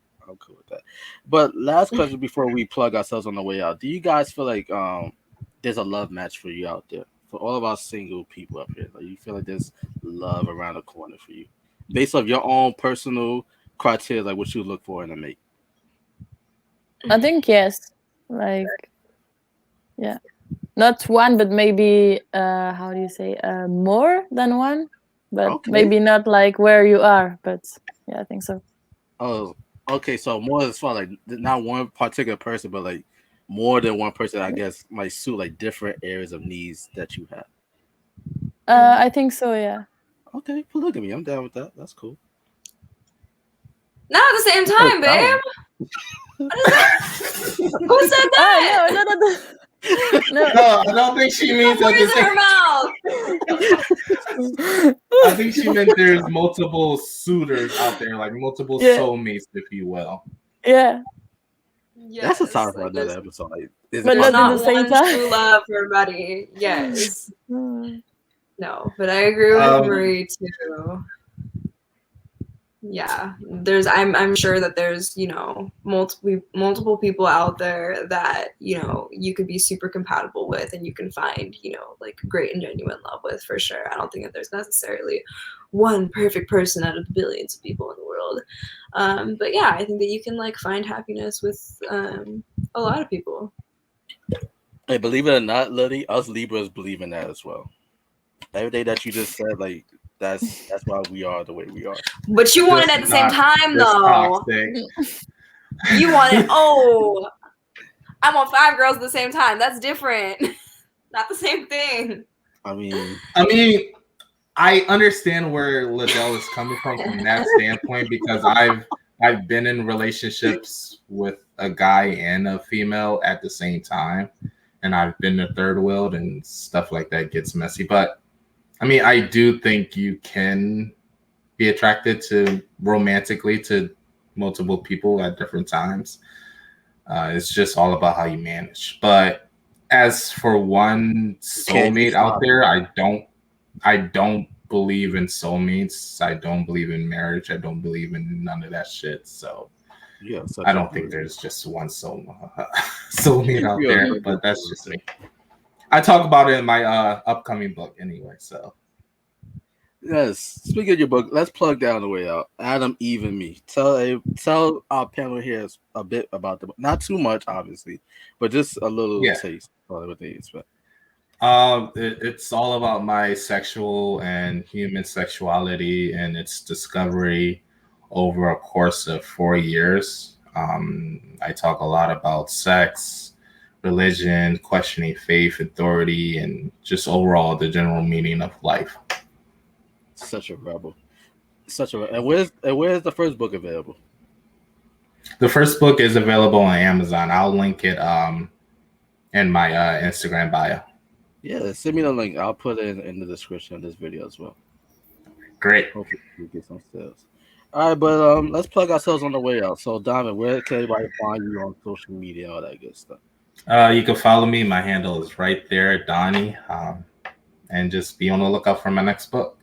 But last question before we plug ourselves on the way out: do you guys feel like there's a love match for you out there, for all of our single people up here? Like, you feel like there's love around the corner for you, based off your own personal criteria, like what you look for in a mate? I think yes. Like, yeah, not one, but maybe how do you say more than one, but Okay. maybe not like where you are. But yeah, I think so. Oh, okay. So more as far like not one particular person, but like more than one person, I guess, might suit like different areas of needs that you have. I think so. Yeah. Okay, polygamy. I'm down with that. That's cool. Not at the same time, babe. What is that? Who said that? No. No, I don't think she means at the Words in her same. mouth. I think she meant there's multiple suitors out there, like multiple soulmates, if you will. Yeah. Yes, that's a topic for like another there's episode. Like, But not not at the same one time. true love for everybody. Yes. No, but I agree with Marie too. Yeah, I'm sure that there's, you know, multiple people out there that, you know, you could be super compatible with and you can find, you know, like great and genuine love with, for sure. I don't think that there's necessarily one perfect person out of the billions of people in the world. But yeah, I think that you can like find happiness with a lot of people. Hey, believe it or not, Lily, us Libras believe in that as well. Everything that you just said, like that's why we are the way we are. But you want it at the same time, though. You want it. Oh, I want 5 girls at the same time. That's different. Not the same thing. I mean, I understand where Liddell is coming from that standpoint, because I've been in relationships with a guy and a female at the same time, and I've been the third wheeled and stuff like that gets messy. But I mean, I do think you can be attracted to romantically to multiple people at different times. It's just all about how you manage. But as for one soulmate out there, I don't believe in soulmates. I don't believe in marriage. I don't believe in none of that shit. So yeah, I don't think there's just one soulmate out there. But that's just me. I talk about it in my upcoming book anyway. So yes. Speaking of your book, let's plug down the way out. Adam, Eve, and me. Tell our panel here a bit about the book. Not too much, obviously, but just a little taste of what they expect. It's all about my sexual and human sexuality and its discovery over a course of 4 years. I talk a lot about sex, religion, questioning faith, authority, and just overall the general meaning of life. Such a rebel. And where's the first book available? The first book is available on Amazon. I'll link it in my Instagram bio. Yeah, send me the link. I'll put it in the description of this video as well. Great. Hopefully we get some sales. All right, but let's plug ourselves on the way out. So, Diamond, where can everybody find you on social media, all that good stuff? You can follow me. My handle is right there, Donnie. And just be on the lookout for my next book.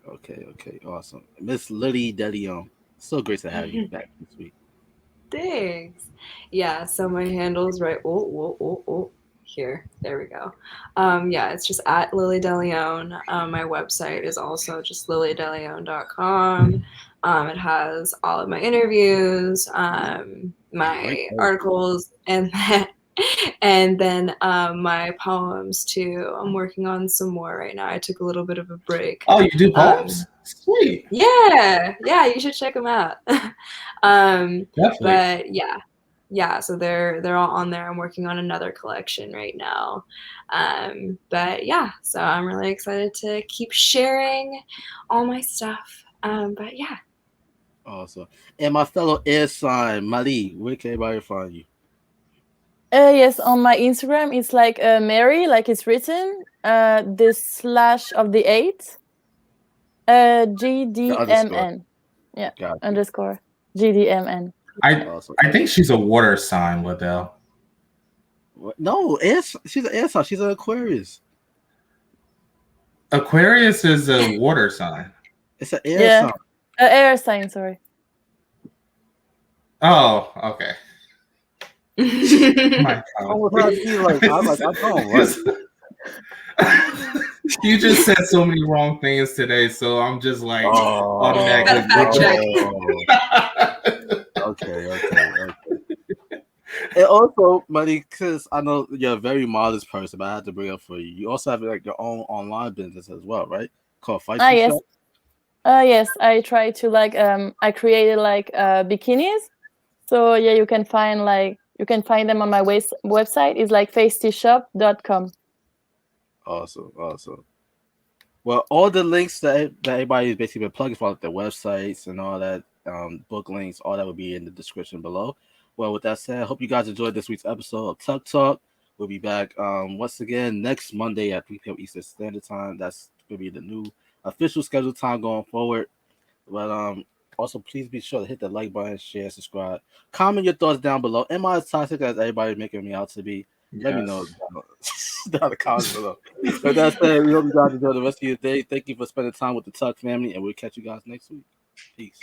Okay, awesome. Miss Lily DeLeon, so great to have you back this week. Thanks. Yeah, so my handle's right. Here. There we go. Yeah, it's just at Lily DeLeon. My website is also just lilydeleon.com. It has all of my interviews, my articles, and then my poems too. I'm working on some more right now. I took a little bit of a break. Oh, you do poems? Sweet. Yeah, you should check them out. Definitely. But yeah, so they're all on there. I'm working on another collection right now. But yeah, so I'm really excited to keep sharing all my stuff. But yeah. Awesome. And my fellow air sign, Mali, where can everybody find you? Yes, on my Instagram, it's like Mary, like it's written, this slash of the 8, GDMN. Yeah, underscore GDMN. I think she's a water sign, Waddell. No, she's an air sign. She's an Aquarius. Aquarius is a water sign. It's an air sign. Air sign, sorry. Oh, okay. My God. You just said so many wrong things today, so I'm just like automatically. Okay. And also, Money, because I know you're a very modest person, but I had to bring up for you. You also have like your own online business as well, right? Called Fight Yes. Yes, I try to I created bikinis. So yeah, you can find them on my website. It's like facetshop.com. Awesome. Well, all the links that everybody's basically been plugging for, like their websites and all that, book links, all that will be in the description below. Well, with that said, I hope you guys enjoyed this week's episode of TUC Talk. We'll be back once again next Monday at 3 p.m. Eastern Standard Time. That's going to be the new official scheduled time going forward. But also, please be sure to hit the like button, share, subscribe. Comment your thoughts down below. Am I as toxic as everybody's making me out to be? Let me know down in the comments below. With that said, we hope you guys enjoy the rest of your day. Thank you for spending time with the TUC family, and we'll catch you guys next week. Peace.